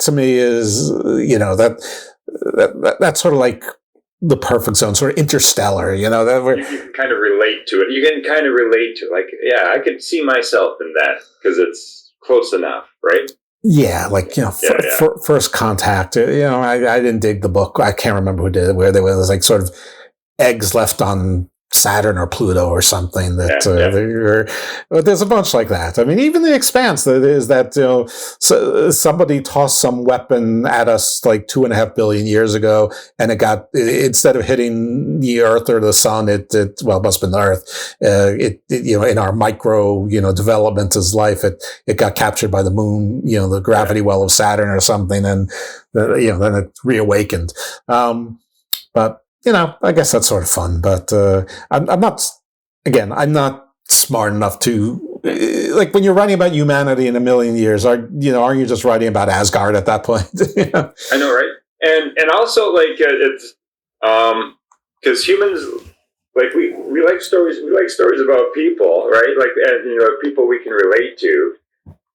to me is, that's sort of like the perfect zone, sort of interstellar, that you can kind of relate to it. You can kind of relate to it. Like, I could see myself in that because it's close enough, right? Yeah, like, First Contact, I didn't dig the book. I can't remember who did it, where there was like sort of eggs left on Saturn or Pluto or something but there's a bunch like that. Even The Expanse, that is that, somebody tossed some weapon at us like 2.5 billion years ago, and instead of hitting the Earth or the sun, it must have been the Earth. In our micro, development as life, it got captured by the moon, the gravity well of Saturn or something, and then it reawakened. But I guess that's sort of fun, but I'm not smart enough to, like, when you're writing about humanity in 1 million years, aren't you just writing about Asgard at that point? I know, right? And also, like, it's because humans, like, we like stories. We like stories about people, right? Like, and people we can relate to.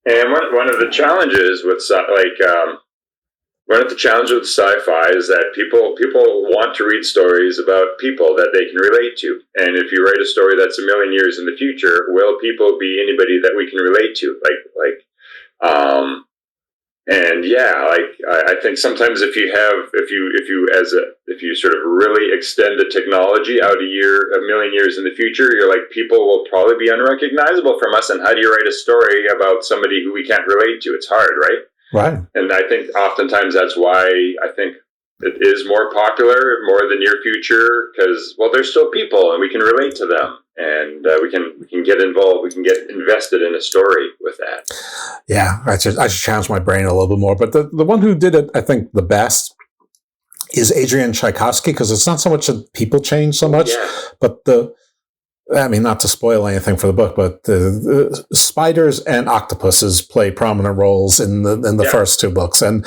And one of the challenges with one of the challenges with sci-fi is that people want to read stories about people that they can relate to. And if you write a story that's 1 million years in the future, will people be anybody that we can relate to? I think sometimes if you sort of really extend the technology out 1 million years in the future, you're like, people will probably be unrecognizable from us. And how do you write a story about somebody who we can't relate to? It's hard, right? Right. And I think oftentimes that's why I think it is more popular, more in the near future, because, they're still people and we can relate to them, and we can get involved, we can get invested in a story with that. Yeah, I should challenge my brain a little bit more. But the one who did it, I think, the best is Adrian Tchaikovsky, because it's not so much that people change so much, but not to spoil anything for the book, but the spiders and octopuses play prominent roles in the first two books, and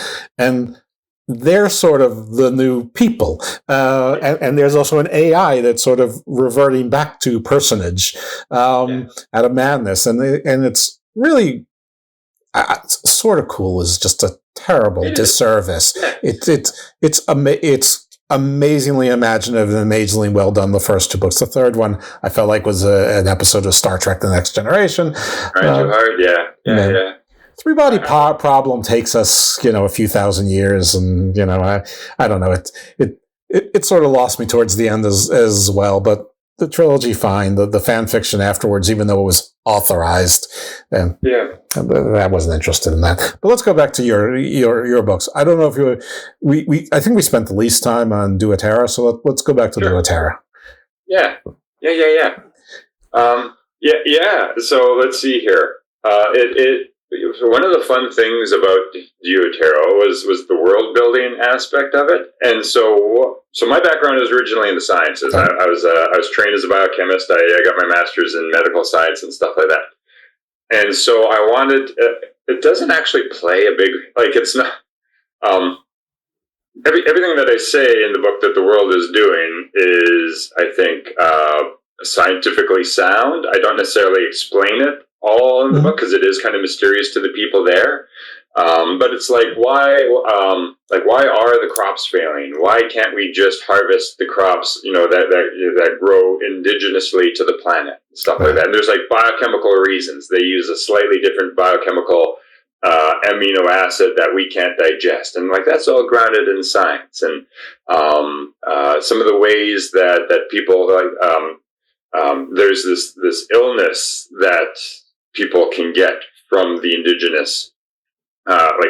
they're sort of the new people. And there's also an AI that's sort of reverting back to personage out of madness, and it's really sort of cool is just a terrible disservice. It's amazingly imaginative and amazingly well done, the first two books. The third one, I felt like was an episode of Star Trek The Next Generation. Trying too hard, yeah. Three-body problem takes us, a few thousand years, and, I don't know, it sort of lost me towards the end as well, but the trilogy, fine. The fan fiction afterwards, even though it was authorized, and I wasn't interested in that. But let's go back to your books. I don't know if I think we spent the least time on Duatero, so let's go back to Duatero. Yeah. So let's see here. One of the fun things about Duatero was the world building aspect of it, and so my background is originally in the sciences. I was trained as a biochemist. I got my master's in medical science and stuff like that. And so I wanted. It doesn't actually play a big it's not. Everything that I say in the book that the world is doing is, I think, scientifically sound. I don't necessarily explain it all in the book because it is kind of mysterious to the people there. But it's why are the crops failing? Why can't we just harvest the crops, that grow indigenously to the planet, stuff like that? And there's biochemical reasons. They use a slightly different biochemical amino acid that we can't digest, and that's all grounded in science. And some of the ways that people there's this illness that people can get from the indigenous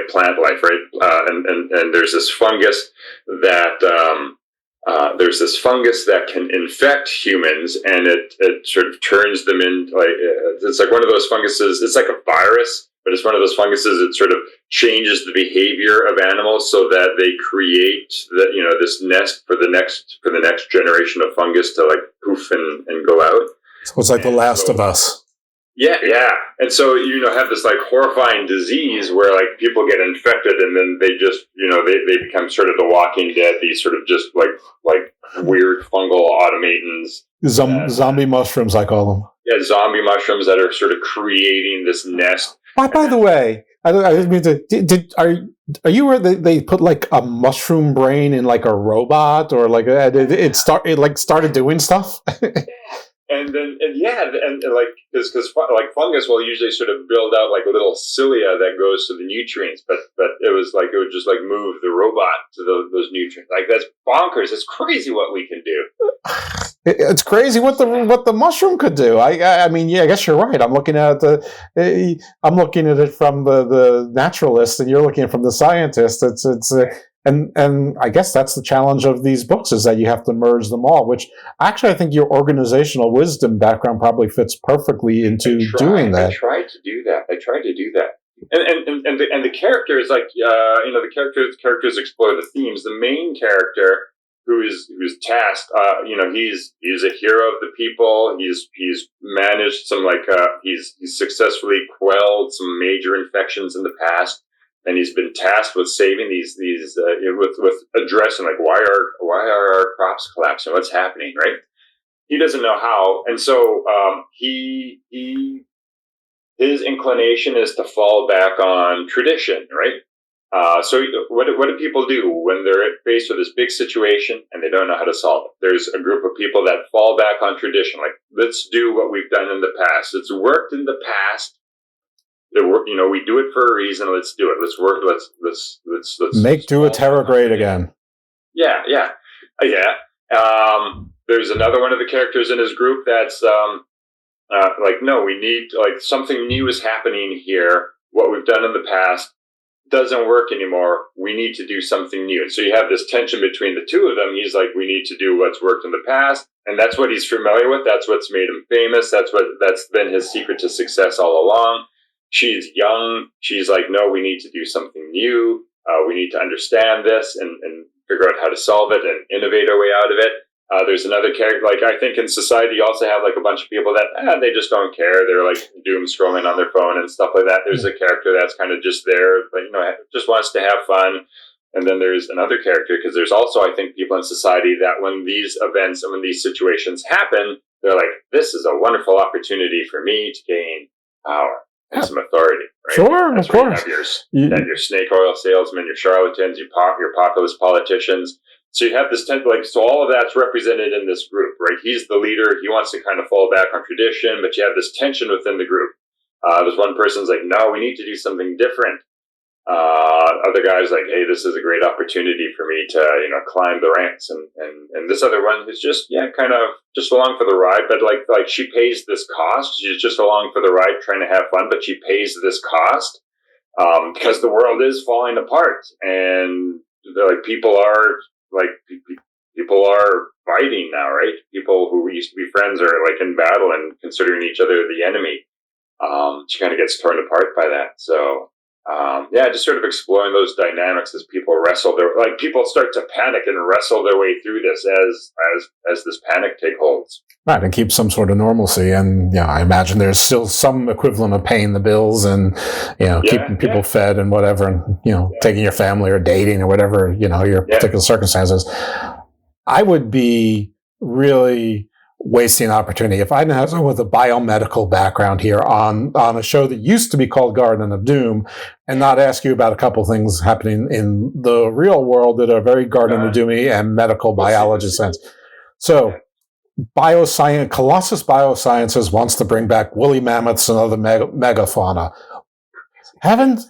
plant life, right? And there's this fungus that can infect humans, and it sort of turns them in it's like one of those funguses. It's like a virus, but it's one of those funguses that sort of changes the behavior of animals so that they create this nest for the next generation of fungus to poof and go out. So it's like The Last of Us. Yeah. And so, have this horrifying disease where people get infected and then they just, they become sort of the Walking Dead, these sort of just weird fungal automatons. Zombie mushrooms, I call them. Yeah, zombie mushrooms that are sort of creating this nest. By the way, I didn't mean to, are you where they put a mushroom brain in a robot, or it started doing stuff? Because fungus will usually sort of build out little cilia that goes to the nutrients, but it was it would just move the robot to those nutrients. That's bonkers. It's crazy what we can do. It's crazy what the mushroom could do. I guess you're right. I'm looking at it from the naturalist, and you're looking at it from the scientist. And I guess that's the challenge of these books, is that you have to merge them all, which actually I think your organizational wisdom background probably fits perfectly into doing that. I tried to do that. And the characters, the characters explore the themes. The main character who's tasked, he's a hero of the people. He's managed some he's successfully quelled some major infections in the past. And he's been tasked with saving these with addressing why are our crops collapsing? What's happening? Right? He doesn't know how, and so his inclination is to fall back on tradition. Right? So what do people do when they're faced with this big situation and they don't know how to solve it? There's a group of people that fall back on tradition. Let's do what we've done in the past. It's worked in the past. We do it for a reason. Let's do it. Let's work. Let's make Duatero great again. Yeah. There's another one of the characters in his group that's no, we need something new is happening here. What we've done in the past doesn't work anymore. We need to do something new. And so you have this tension between the two of them. He's we need to do what's worked in the past, and that's what he's familiar with. That's what's made him famous. That's been his secret to success all along. She's young. She's no, we need to do something new. We need to understand this and figure out how to solve it and innovate our way out of it. There's another character, I think in society you also have a bunch of people that they just don't care. They're doom scrolling on their phone and stuff like that. There's a character that's kind of just there, but just wants to have fun. And then there's another character, because there's also, I think, people in society that when these events and when these situations happen, they're this is a wonderful opportunity for me to gain power and some authority. Right? Sure, that's of course. You have your snake oil salesmen, your charlatans, your populist politicians. So you have this so all of that's represented in this group, right? He's the leader. He wants to kind of fall back on tradition, but you have this tension within the group. There's one person's like, no, we need to do something different. Other guys like, hey, this is a great opportunity for me to, climb the ranks. And this other one is just, kind of just along for the ride. But like she pays this cost. She's just along for the ride, trying to have fun, but she pays this cost, because the world is falling apart. And people are fighting now, right? People who used to be friends are like in battle and considering each other the enemy. She kind of gets torn apart by that. So, just sort of exploring those dynamics as people people start to panic and wrestle their way through this as this panic take holds. Right, and keep some sort of normalcy. And, I imagine there's still some equivalent of paying the bills and, keeping people fed and whatever, and, taking your family or dating or whatever, your particular circumstances. I would be really wasting opportunity if I didn't have someone with a biomedical background here on a show that used to be called Garden of Doom and not ask you about a couple things happening in the real world that are very Garden of Doomy and medical biology sense. So, Colossus Biosciences wants to bring back woolly mammoths and other megafauna. Haven't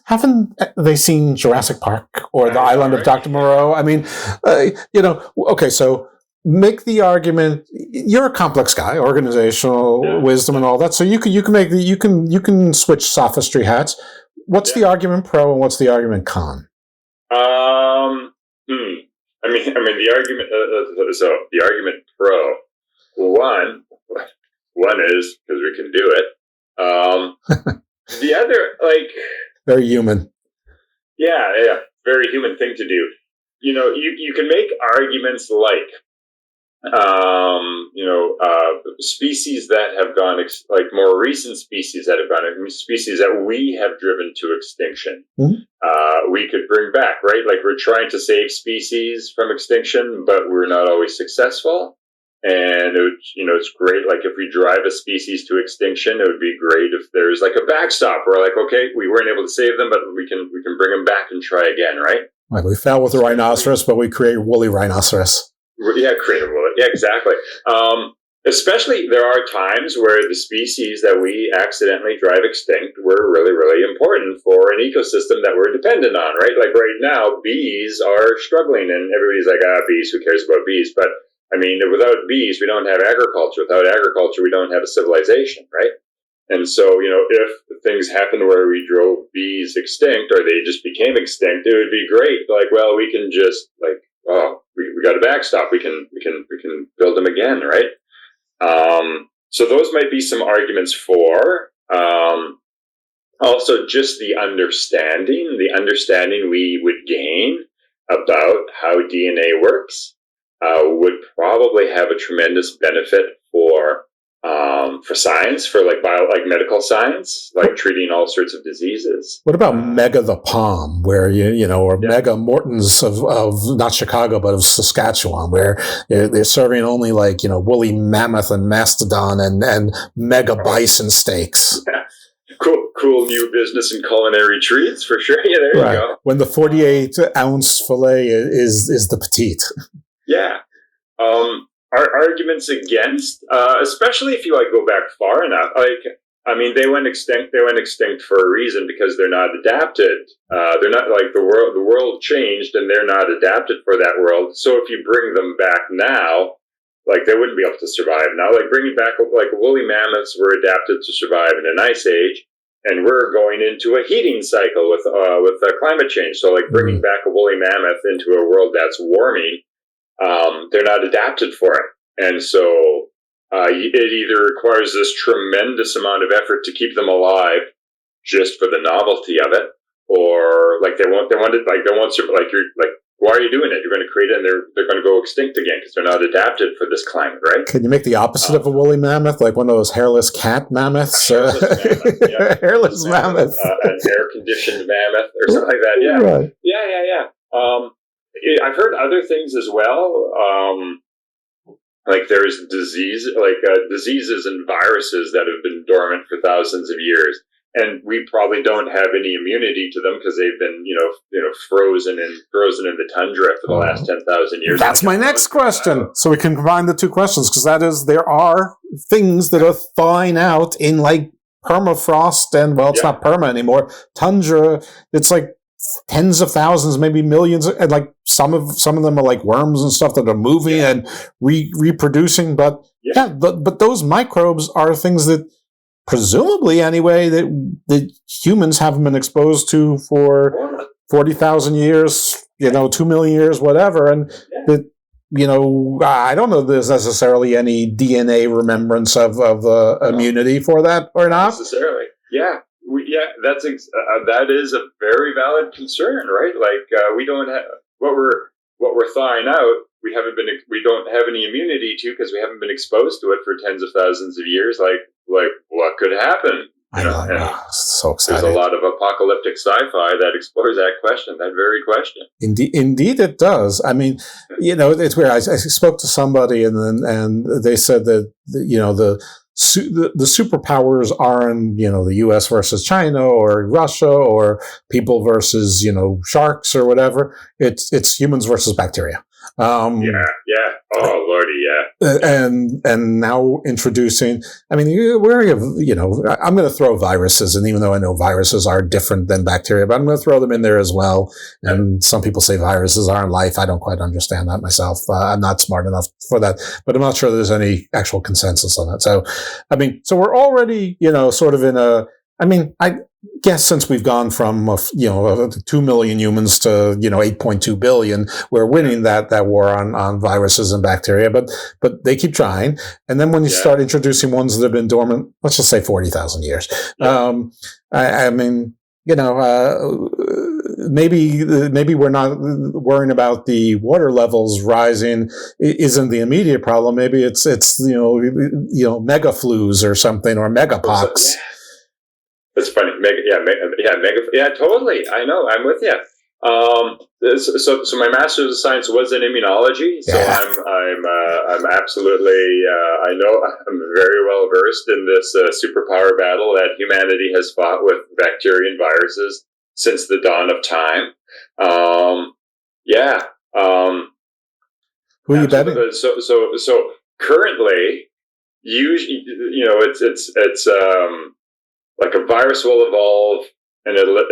they seen Jurassic Park or the Island of Dr. Moreau? I mean, okay, so make the argument. You're a complex guy, organizational wisdom and all that. So you can switch sophistry hats. What's the argument pro and what's the argument con? I mean the argument. So the argument pro. One is because we can do it. The other, very human. Yeah, very human thing to do. You can make arguments species that have gone, more recent species that have gone, species that we have driven to extinction. Mm-hmm. We could bring back, right? Like we're trying to save species from extinction, but we're not always successful. And it's great. Like if we drive a species to extinction, it would be great if there's like a backstop. We're like, okay, we weren't able to save them, but we can bring them back and try again, right? Like we fell with the rhinoceros, but we created woolly rhinoceros. Yeah, create a woolly. Yeah, exactly. Especially there are times where the species that we accidentally drive extinct were really, really important for an ecosystem that we're dependent on, right? Like right now, bees are struggling, and everybody's like, bees, who cares about bees? But I mean, without bees, we don't have agriculture. Without agriculture, we don't have a civilization, right? And so, if things happen where we drove bees extinct or they just became extinct, it would be great. Like, well, we can just we got a backstop. We can build them again, right? So those might be some arguments for. Also, just the understanding we would gain about how DNA works. Would probably have a tremendous benefit for science, for medical science, like treating all sorts of diseases. What about Mega the Palm, where or Mega Morton's of not Chicago but of Saskatchewan, where they're serving only woolly mammoth and mastodon and mega bison steaks. Yeah. Cool new business and culinary treats for sure. Yeah, there you go. When the 48-ounce fillet is the petite. Yeah. Our arguments against, especially if you go back far enough, they went extinct. They went extinct for a reason because they're not adapted. They're not the world changed and they're not adapted for that world. So if you bring them back now, they wouldn't be able to survive now. Bringing back woolly mammoths were adapted to survive in an ice age, and we're going into a heating cycle with climate change. So bringing back a woolly mammoth into a world that's warming. They're not adapted for it. And so it either requires this tremendous amount of effort to keep them alive just for the novelty of it, or why are you doing it? You're going to create it and they're going to go extinct again because they're not adapted for this climate, right? Can you make the opposite of a woolly mammoth, like one of those hairless cat mammoths? Hairless mammoth. An air-conditioned mammoth or something like that, yeah. Right. Yeah. I've heard other things as well, there's diseases and viruses that have been dormant for thousands of years. and we probably don't have any immunity to them because they've been, frozen in the tundra for the last 10,000 years. That's my next question. So we can combine the two questions, because that is, there are things that are thawing out in like permafrost, and well, it's not perma anymore. Tundra. It's like tens of thousands, maybe millions, and like some of them are like worms and stuff that are moving and reproducing. But but those microbes are things that, presumably anyway, that humans haven't been exposed to for 40,000 years, 2 million years, whatever, and that. I don't know if there's necessarily any DNA remembrance of immunity for that or not. Necessarily, that is a very valid concern, right? Like we don't have what we're thawing out. We don't have any immunity to, because we haven't been exposed to it for tens of thousands of years. Like what could happen? I know. So excited. There's a lot of apocalyptic sci-fi that explores that very question. Indeed, it does. I mean, it's weird. I spoke to somebody, and they said that the superpowers aren't the U.S. versus China or Russia or people versus sharks or whatever. It's humans versus bacteria. Oh lordy, and now introducing. I mean, I'm going to throw viruses, and even though I know viruses are different than bacteria, but I'm going to throw them in there as well. And some people say viruses aren't life. I don't quite understand that myself. I'm not smart enough for that, but I'm not sure there's any actual consensus on that. So, I mean, so we're already sort of in a. I mean, I guess since we've gone from 2 million humans to 8.2 billion, we're winning that war on viruses and bacteria. But they keep trying, and then when you start introducing ones that have been dormant, let's just say 40,000 years. I mean, maybe we're not worrying about the water levels rising isn't the immediate problem. Maybe it's mega flus or something, or megapox. It's funny, totally. I know, I'm with you. So my master's of science was in immunology. So I'm absolutely. I know I'm very well versed in this superpower battle that humanity has fought with bacteria and viruses since the dawn of time. Who are you betting? So currently, it's like a virus will evolve and it'll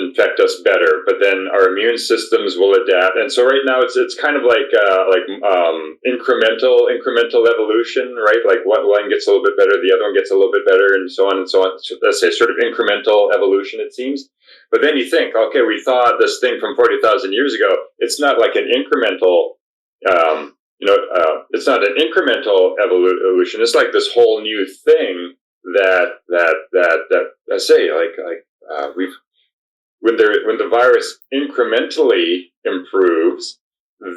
infect us better, but then our immune systems will adapt. And so right now it's kind of like incremental evolution, right? Like one gets a little bit better, the other one gets a little bit better, and so on and so on. So let's say sort of incremental evolution, it seems. But then you think, okay, we thought this thing from 40,000 years ago. It's not like an incremental. It's not an incremental evolution. It's like this whole new thing. That I say, when the virus incrementally improves,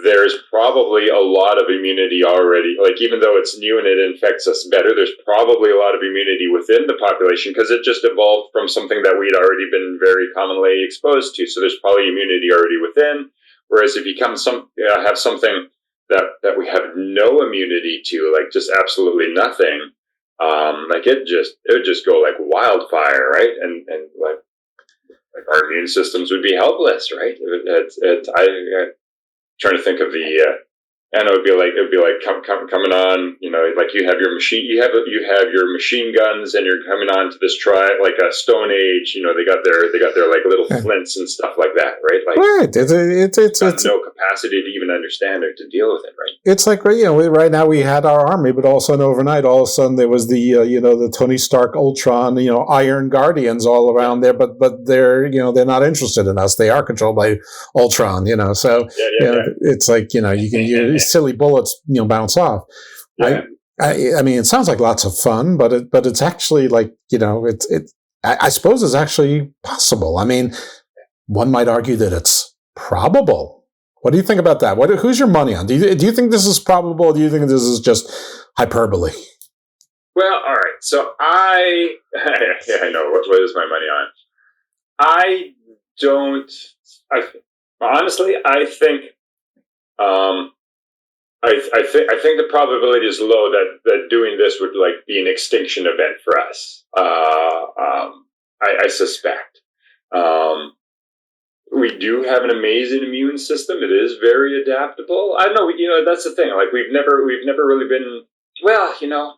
there's probably a lot of immunity already. Like, even though it's new and it infects us better, there's probably a lot of immunity within the population because it just evolved from something that we'd already been very commonly exposed to. So there's probably immunity already within. Whereas if you have something that we have no immunity to, like just absolutely nothing. It would just go like wildfire, right? And like our immune systems would be helpless, right? I'm trying to think of and it would be like coming on, like you have your machine, you have your machine guns, and you're coming on to this like a Stone Age, they got their like little flints and stuff like that, right? Like, right. It's no capacity to even understand or to deal with it, right? It's like, right now we had our army, but all of a sudden overnight, all of a sudden there was the Tony Stark Ultron, Iron Guardians all around there, but they're not interested in us. They are controlled by Ultron, so it's like, you can silly bullets, bounce off. Yeah. I mean, it sounds like lots of fun, but it's actually like, I suppose it's actually possible. I mean, one might argue that it's probable. What do you think about that? Who's your money on? Do you think this is probable, or do you think this is just hyperbole? Well, all right. So I know. What is my money on? Honestly, I think I think the probability is low that doing this would like be an extinction event for us. I suspect. We do have an amazing immune system. It is very adaptable. I don't know, that's the thing. Like we've never really been, well, I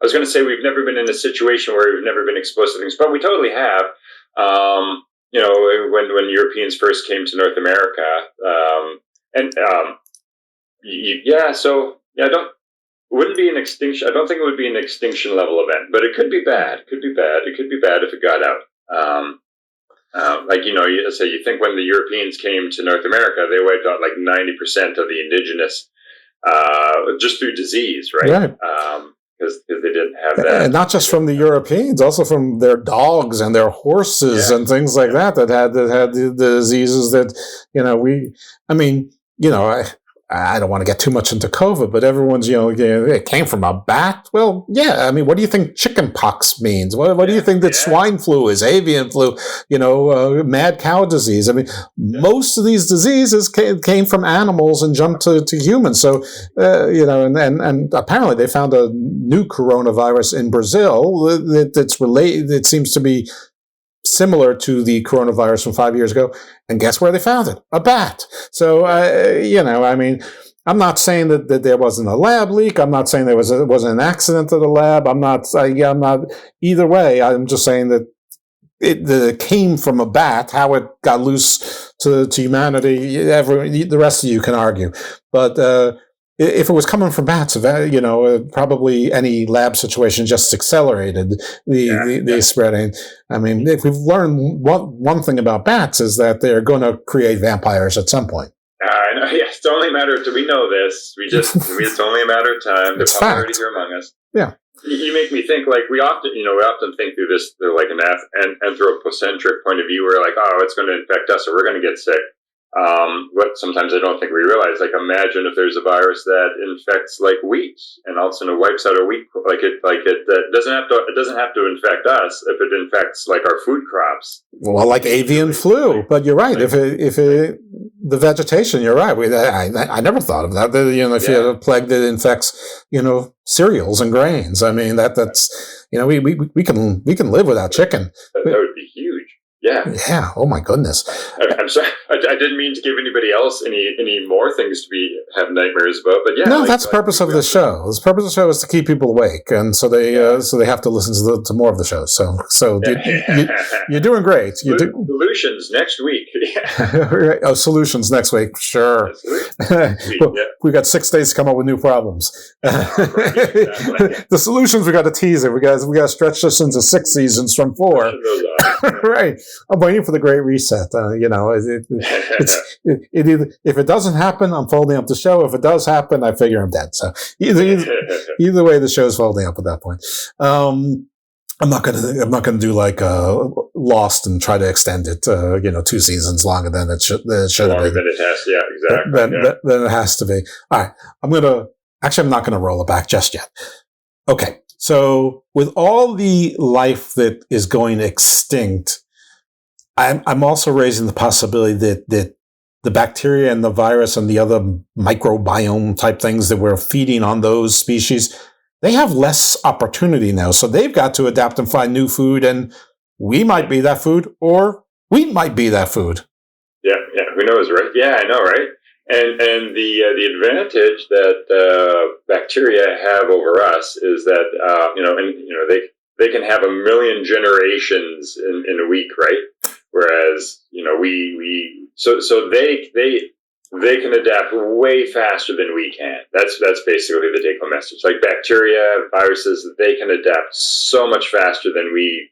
was going to say we've never been in a situation where we've never been exposed to things, but we totally have. When Europeans first came to North America, wouldn't be an extinction. I don't think it would be an extinction level event, but it could be bad. It could be bad if it got out. You think when the Europeans came to North America, they wiped out like 90% of the indigenous, just through disease, right? Right. Because they didn't have that. And not just from the Europeans, also from their dogs and their horses and things like that had the diseases that, I don't want to get too much into COVID, but everyone's, it came from a bat. Well, yeah. I mean, what do you think chicken pox means? What do you think that swine flu is, avian flu, mad cow disease? I mean, most of these diseases came from animals and jumped to humans. So, and apparently they found a new coronavirus in Brazil that's related. It seems to be similar to the coronavirus from 5 years ago. And guess where they found it? A bat. So, I'm not saying that there wasn't a lab leak. I'm not saying there wasn't an accident at the lab. I'm not either way. I'm just saying that it came from a bat. How it got loose to humanity, the rest of you can argue. But, if it was coming from bats, probably any lab situation just accelerated the spreading. I mean, if we've learned one thing about bats is that they're going to create vampires at some point. I know. Yeah, it's only a matter of, do we know this? It's only a matter of time. They're probably already here among us. Yeah. You make me think, like, we often think through this, they're like an anthropocentric point of view where, like, oh, it's going to infect us or we're going to get sick. But sometimes I don't think we realize, like, imagine if there's a virus that infects like wheat and all of a sudden it wipes out our wheat, it doesn't have to infect us if it infects like our food crops. Well, like avian flu, but you're right. If the vegetation, you're right. I never thought of that. If you have a plague that infects, cereals and grains, I mean, that's we can live without chicken. That would be huge. Yeah. Yeah. Oh my goodness. I'm sorry. I didn't mean to give anybody else any more things to have nightmares about. But yeah. No, that's the purpose of the show. The purpose of the show is to keep people awake, and so they have to listen to more of the show. So you're doing great. Solutions next week. Oh, solutions next week. Sure. We got 6 days to come up with new problems. The solutions, we got to tease it. We got to stretch this into 6 seasons from 4. Right. I'm waiting for the Great Reset. If it doesn't happen, I'm folding up the show. If it does happen, I figure I'm dead. So either way, the show's folding up at that point. I'm not gonna do like Lost and try to extend it 2 seasons longer than it should have been. Than it has, yeah, exactly. Then it has to be. All right. I'm not gonna roll it back just yet. Okay. So with all the life that is going extinct, I'm also raising the possibility that the bacteria and the virus and the other microbiome type things that we're feeding on those species, they have less opportunity now. So they've got to adapt and find new food, and we might be that food, or we might be that food. Yeah, who knows, right? Yeah, I know, right? And the advantage that bacteria have over us is that they can have 1 million generations in a week, right? Whereas they can adapt way faster than we can. That's basically the take-home message. Like bacteria, viruses, they can adapt so much faster than we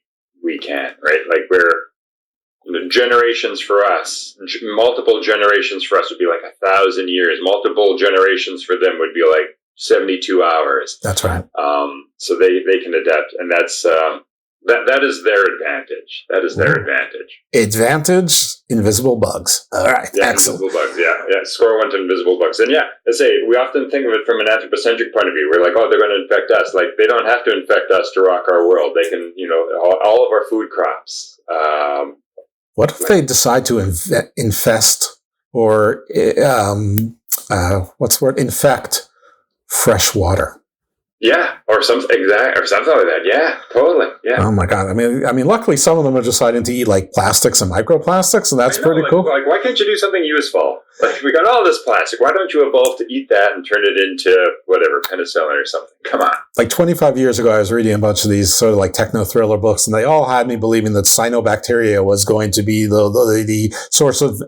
can, right? Like generations for us, multiple generations for us would be like 1,000 years. Multiple generations for them would be like 72 hours. That's right. So they can adapt, and that's that is their advantage. That is their advantage. Advantage, invisible bugs. All right, yeah, excellent. Invisible bugs. Yeah. Score 1 to invisible bugs, and let's say we often think of it from an anthropocentric point of view. We're like, oh, they're going to infect us. Like they don't have to infect us to rock our world. They can, all of our food crops. What if they decide to infest or infect fresh water? Yeah, or something like that. Yeah, totally. Yeah. Oh my God! I mean, luckily some of them are deciding to eat like plastics and microplastics, and that's pretty cool. Like, why can't you do something useful? Like, we got all this plastic. Why don't you evolve to eat that and turn it into whatever, penicillin or something? Come on. Like 25 years ago, I was reading a bunch of these sort of like techno thriller books, and they all had me believing that cyanobacteria was going to be the source of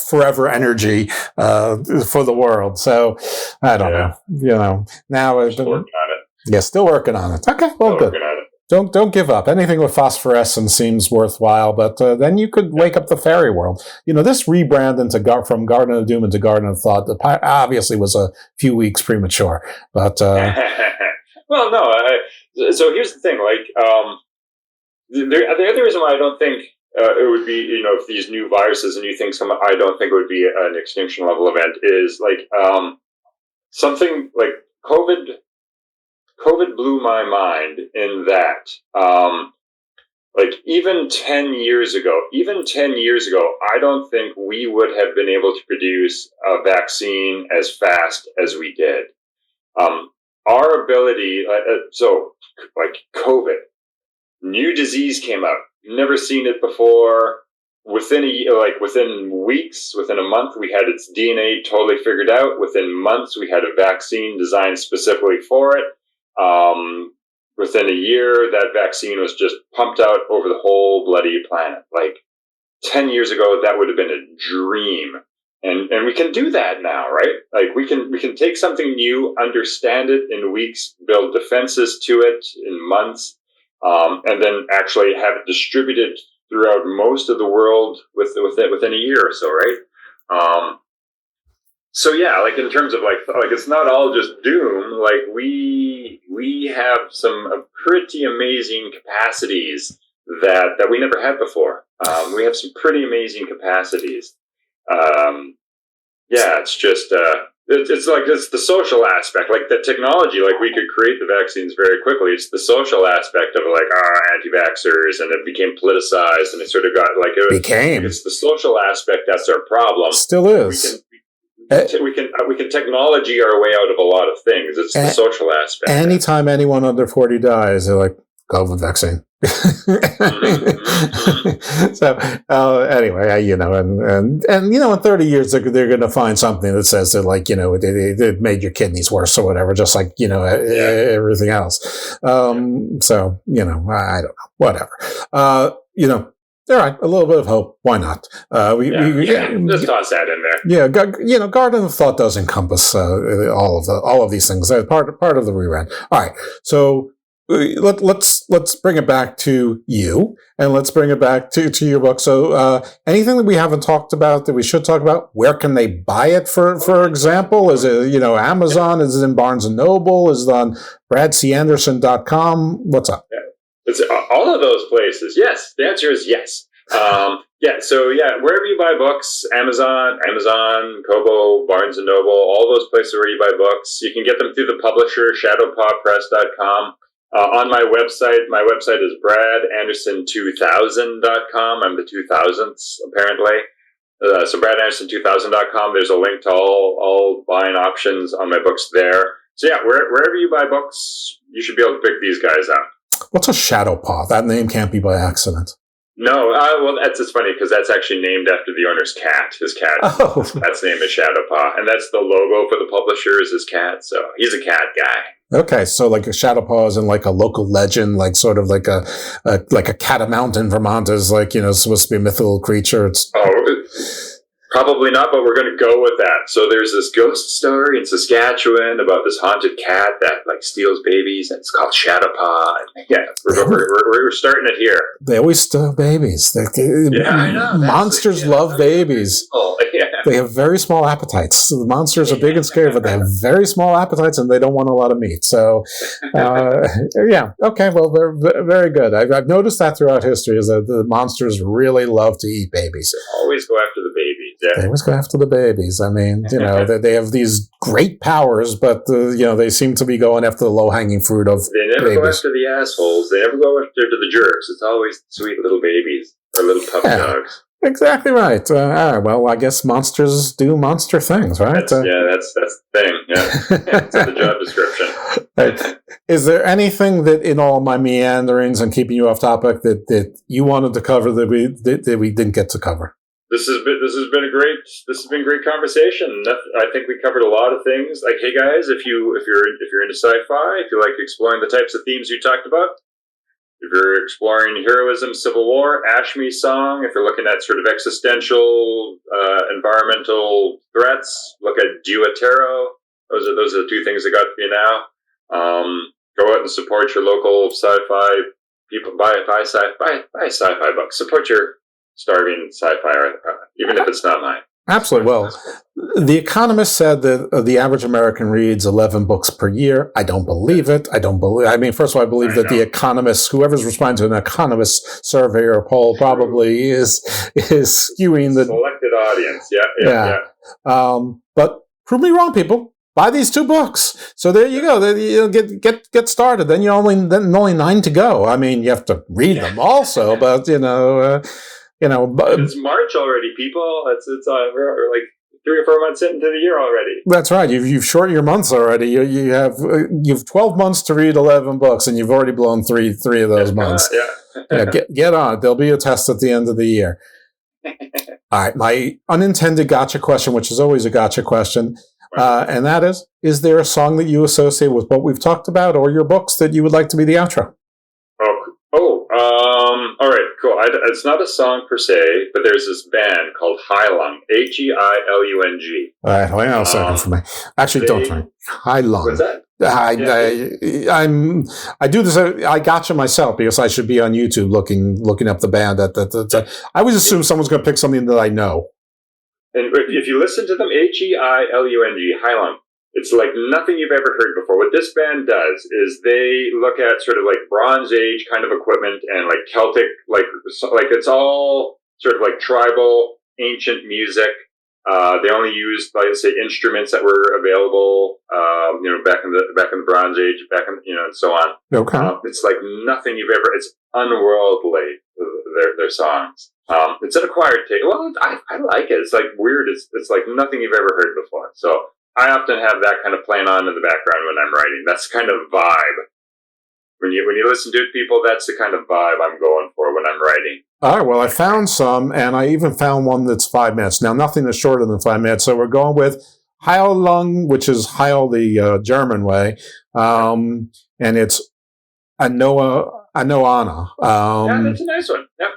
forever energy for the world. So I don't know. You know, now I've been working on it. Yeah, still working on it. Okay, well, good. Don't give up. Anything with phosphorescence seems worthwhile, but then you could wake up the fairy world. You know, this rebrand from Garden of Doom into Garden of Thought obviously was a few weeks premature. But well, no. So here's the thing. Like, the other reason why I don't think it would be, you know, if these new viruses and new things come up, I don't think it would be an extinction level event. Is like something like COVID blew my mind in that, like even 10 years ago, I don't think we would have been able to produce a vaccine as fast as we did. Our ability, so like COVID, new disease came out, never seen it before. Within weeks, within a month, we had its DNA totally figured out. Within months, we had a vaccine designed specifically for it. Within a year, that vaccine was just pumped out over the whole bloody planet. Like 10 years ago, that would have been a dream. And we can do that now, right? Like we can take something new, understand it in weeks, build defenses to it in months, and then actually have it distributed throughout most of the world within a year or so, right? So yeah, like in terms of like it's not all just doom. Like we have some pretty amazing capacities that we never had before. We have some pretty amazing capacities. Yeah, it's just it's the social aspect, like the technology. Like we could create the vaccines very quickly. It's the social aspect of like anti-vaxxers, and it became politicized, and it sort of got like it's the social aspect that's our problem. Still is. We can technology our way out of a lot of things. It's the social aspect. Anytime anyone under 40 dies, they're like, COVID vaccine. So anyway, you know, and you know, in 30 years they're going to find something that says that, like, you know, it made your kidneys worse or whatever, just like, you know, everything else. So, you know, I don't know, whatever. You know. All right, a little bit of hope. Why not? Just toss that in there. Yeah, you know, Garden of Thought does encompass all of these things. They're part of the rebrand. All right, so let's bring it back to you, and let's bring it back to your book. So, anything that we haven't talked about that we should talk about? Where can they buy it? For example, is it, you know, Amazon? Is it in Barnes and Noble? Is it on BradCAnderson.com? What's up? Yeah. It's all of those places. Yes. The answer is yes. So wherever you buy books, Amazon, Kobo, Barnes & Noble, all those places where you buy books. You can get them through the publisher, shadowpawpress.com. On my website is bradanderson2000.com. I'm the 2000s, apparently. So bradanderson2000.com. There's a link to all buying options on my books there. So yeah, wherever you buy books, you should be able to pick these guys up. What's a shadow paw? That name can't be by accident. No, well, it's funny because that's actually named after the owner's cat. His cat, That's name is Shadowpaw, and that's the logo for the publisher is his cat. So he's a cat guy. Okay, so like a Shadowpaw is in like a local legend, like sort of like a catamount in Vermont is like, you know, supposed to be a mythical creature. Probably not, but we're going to go with that. So there's this ghost story in Saskatchewan about this haunted cat that like steals babies, and it's called Shadowpaw. Yeah, we're starting it here. They always steal babies. I know. Monsters love babies. Oh, yeah. They have very small appetites. So the monsters are big and scary, but they have very small appetites, and they don't want a lot of meat. So, yeah, okay, well, very good. I've noticed that throughout history is that the monsters really love to eat babies. They always go after the babies. Yeah. They always go after the babies. I mean, you know, they have these great powers, but, you know, they seem to be going after the low-hanging fruit of They never babies. go after the assholes. They never go after the jerks. It's always sweet little babies or little puppy dogs. Exactly right. All right. Well, I guess monsters do monster things, right? That's the thing. Yeah, it's in the job description. Right. Is there anything that, in all my meanderings and keeping you off topic, that you wanted to cover that we didn't get to cover? This has been great conversation. I think we covered a lot of things. Like, hey guys, if you're into sci-fi, if you like exploring the types of themes you talked about, if you're exploring heroism, civil war, Ashme song, if you're looking at sort of existential, environmental threats, look at Duatero. Those are the two things that got for you now. Go out and support your local sci-fi people. Buy sci-fi books. Support your starving sci-fi, even if it's not mine. Absolutely. Well, The Economist said that the average American reads 11 books per year. I don't believe it. First of all, I believe that The Economist, whoever's responding to an Economist survey or poll, probably is skewing the selected audience. Yeah. But prove me wrong, people. Buy these 2 books. So there you go. Get started. Then only 9 to go. I mean, you have to read them also, but but it's March already, people. We're like 3 or 4 months into the year already. That's right. You've shortened your months already. You've 12 months to read 11 books, and you've already blown three of those months. Get on it. There'll be a test at the end of the year. All right. My unintended gotcha question, which is always a gotcha question, and that is there a song that you associate with what we've talked about or your books that you would like to be the outro? All right, cool. It's not a song per se, but there's this band called Heilung, Heilung. All right, wait on a second for me. Actually, don't try. Heilung. What's that? I do this. I gotcha myself because I should be on YouTube looking up the band. I always assume someone's going to pick something that I know. And if you listen to them, Heilung, Heilung. It's like nothing you've ever heard before. What this band does is they look at sort of like Bronze Age kind of equipment and like Celtic, like it's all sort of like tribal, ancient music. They only used, like I say, instruments that were available, back in the Bronze Age, and so on. Okay. It's like nothing you've ever. It's unworldly. Their songs. It's an acquired taste. Well, I like it. It's like weird. It's like nothing you've ever heard before. So I often have that kind of playing on in the background when I'm writing. That's kind of vibe. When you listen to it, people, that's the kind of vibe I'm going for when I'm writing. All right, well, I found some, and I even found one that's 5 minutes. Now, nothing is shorter than 5 minutes, so we're going with Heilung, which is Heil the German way, and it's Anoana. Yeah, that's a nice one. Yeah.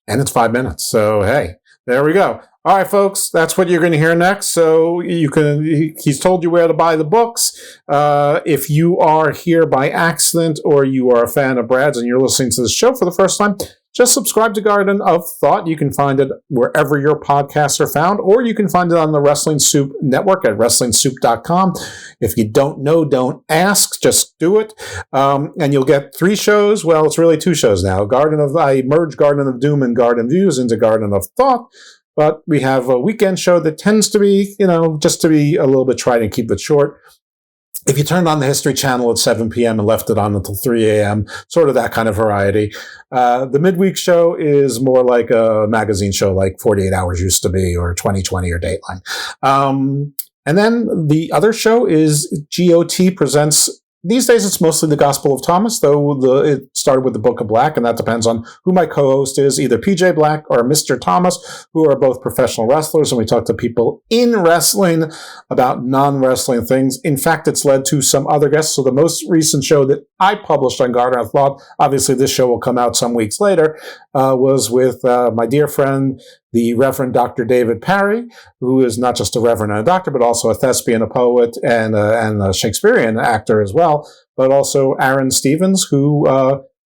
And it's 5 minutes, so hey, there we go. All right, folks, that's what you're going to hear next. So he's told you where to buy the books. If you are here by accident or you are a fan of Brad's and you're listening to the show for the first time, just subscribe to Garden of Thought. You can find it wherever your podcasts are found, or you can find it on the Wrestling Soup Network at WrestlingSoup.com. If you don't know, don't ask. Just do it. And you'll get 3 shows. Well, it's really 2 shows now. I merged Garden of Doom and Garden Views into Garden of Thought. But we have a weekend show that tends to be, just to be a little bit try to keep it short. If you turned on the History Channel at 7 p.m. and left it on until 3 a.m., sort of that kind of variety. The midweek show is more like a magazine show like 48 Hours used to be, or 2020 or Dateline. And then the other show is GOT Presents. These days, it's mostly the Gospel of Thomas, though it started with the Book of Black, and that depends on who my co-host is, either PJ Black or Mr. Thomas, who are both professional wrestlers, and we talk to people in wrestling about non-wrestling things. In fact, it's led to some other guests. So the most recent show that I published on Garden of Thought, obviously this show will come out some weeks later, was with my dear friend, the Reverend Dr. David Parry, who is not just a reverend and a doctor, but also a thespian, a poet, and a Shakespearean actor as well, but also Aaron Stevens, who,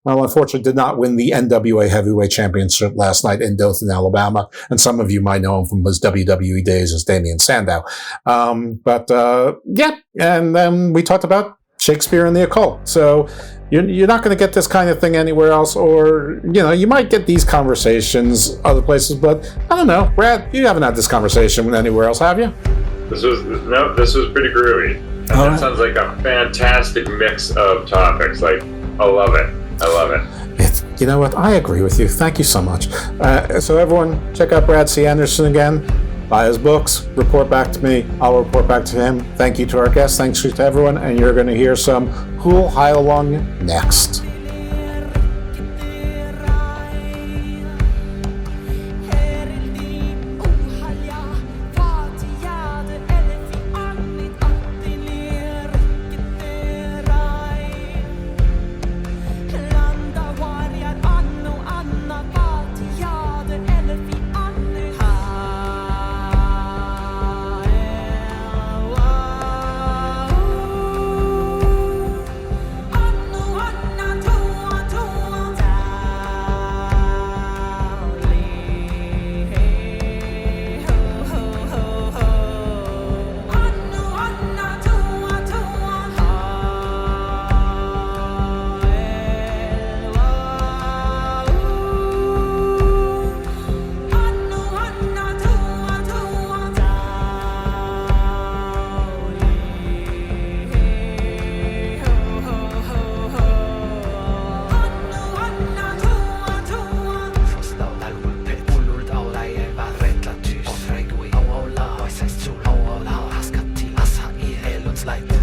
unfortunately did not win the NWA Heavyweight Championship last night in Dothan, Alabama, and some of you might know him from his WWE days as Damian Sandow. And then we talked about Shakespeare and the occult. So you're not going to get this kind of thing anywhere else, or, you might get these conversations other places, but I don't know. Brad, you haven't had this conversation anywhere else, have you? This was pretty groovy. And that sounds like a fantastic mix of topics. Like, I love it. You know what? I agree with you. Thank you so much. So everyone, check out Brad C. Anderson again. Buy his books. Report back to me. I'll report back to him. Thank you to our guests. Thanks to everyone. And you're going to hear some Cool Heilung next. Like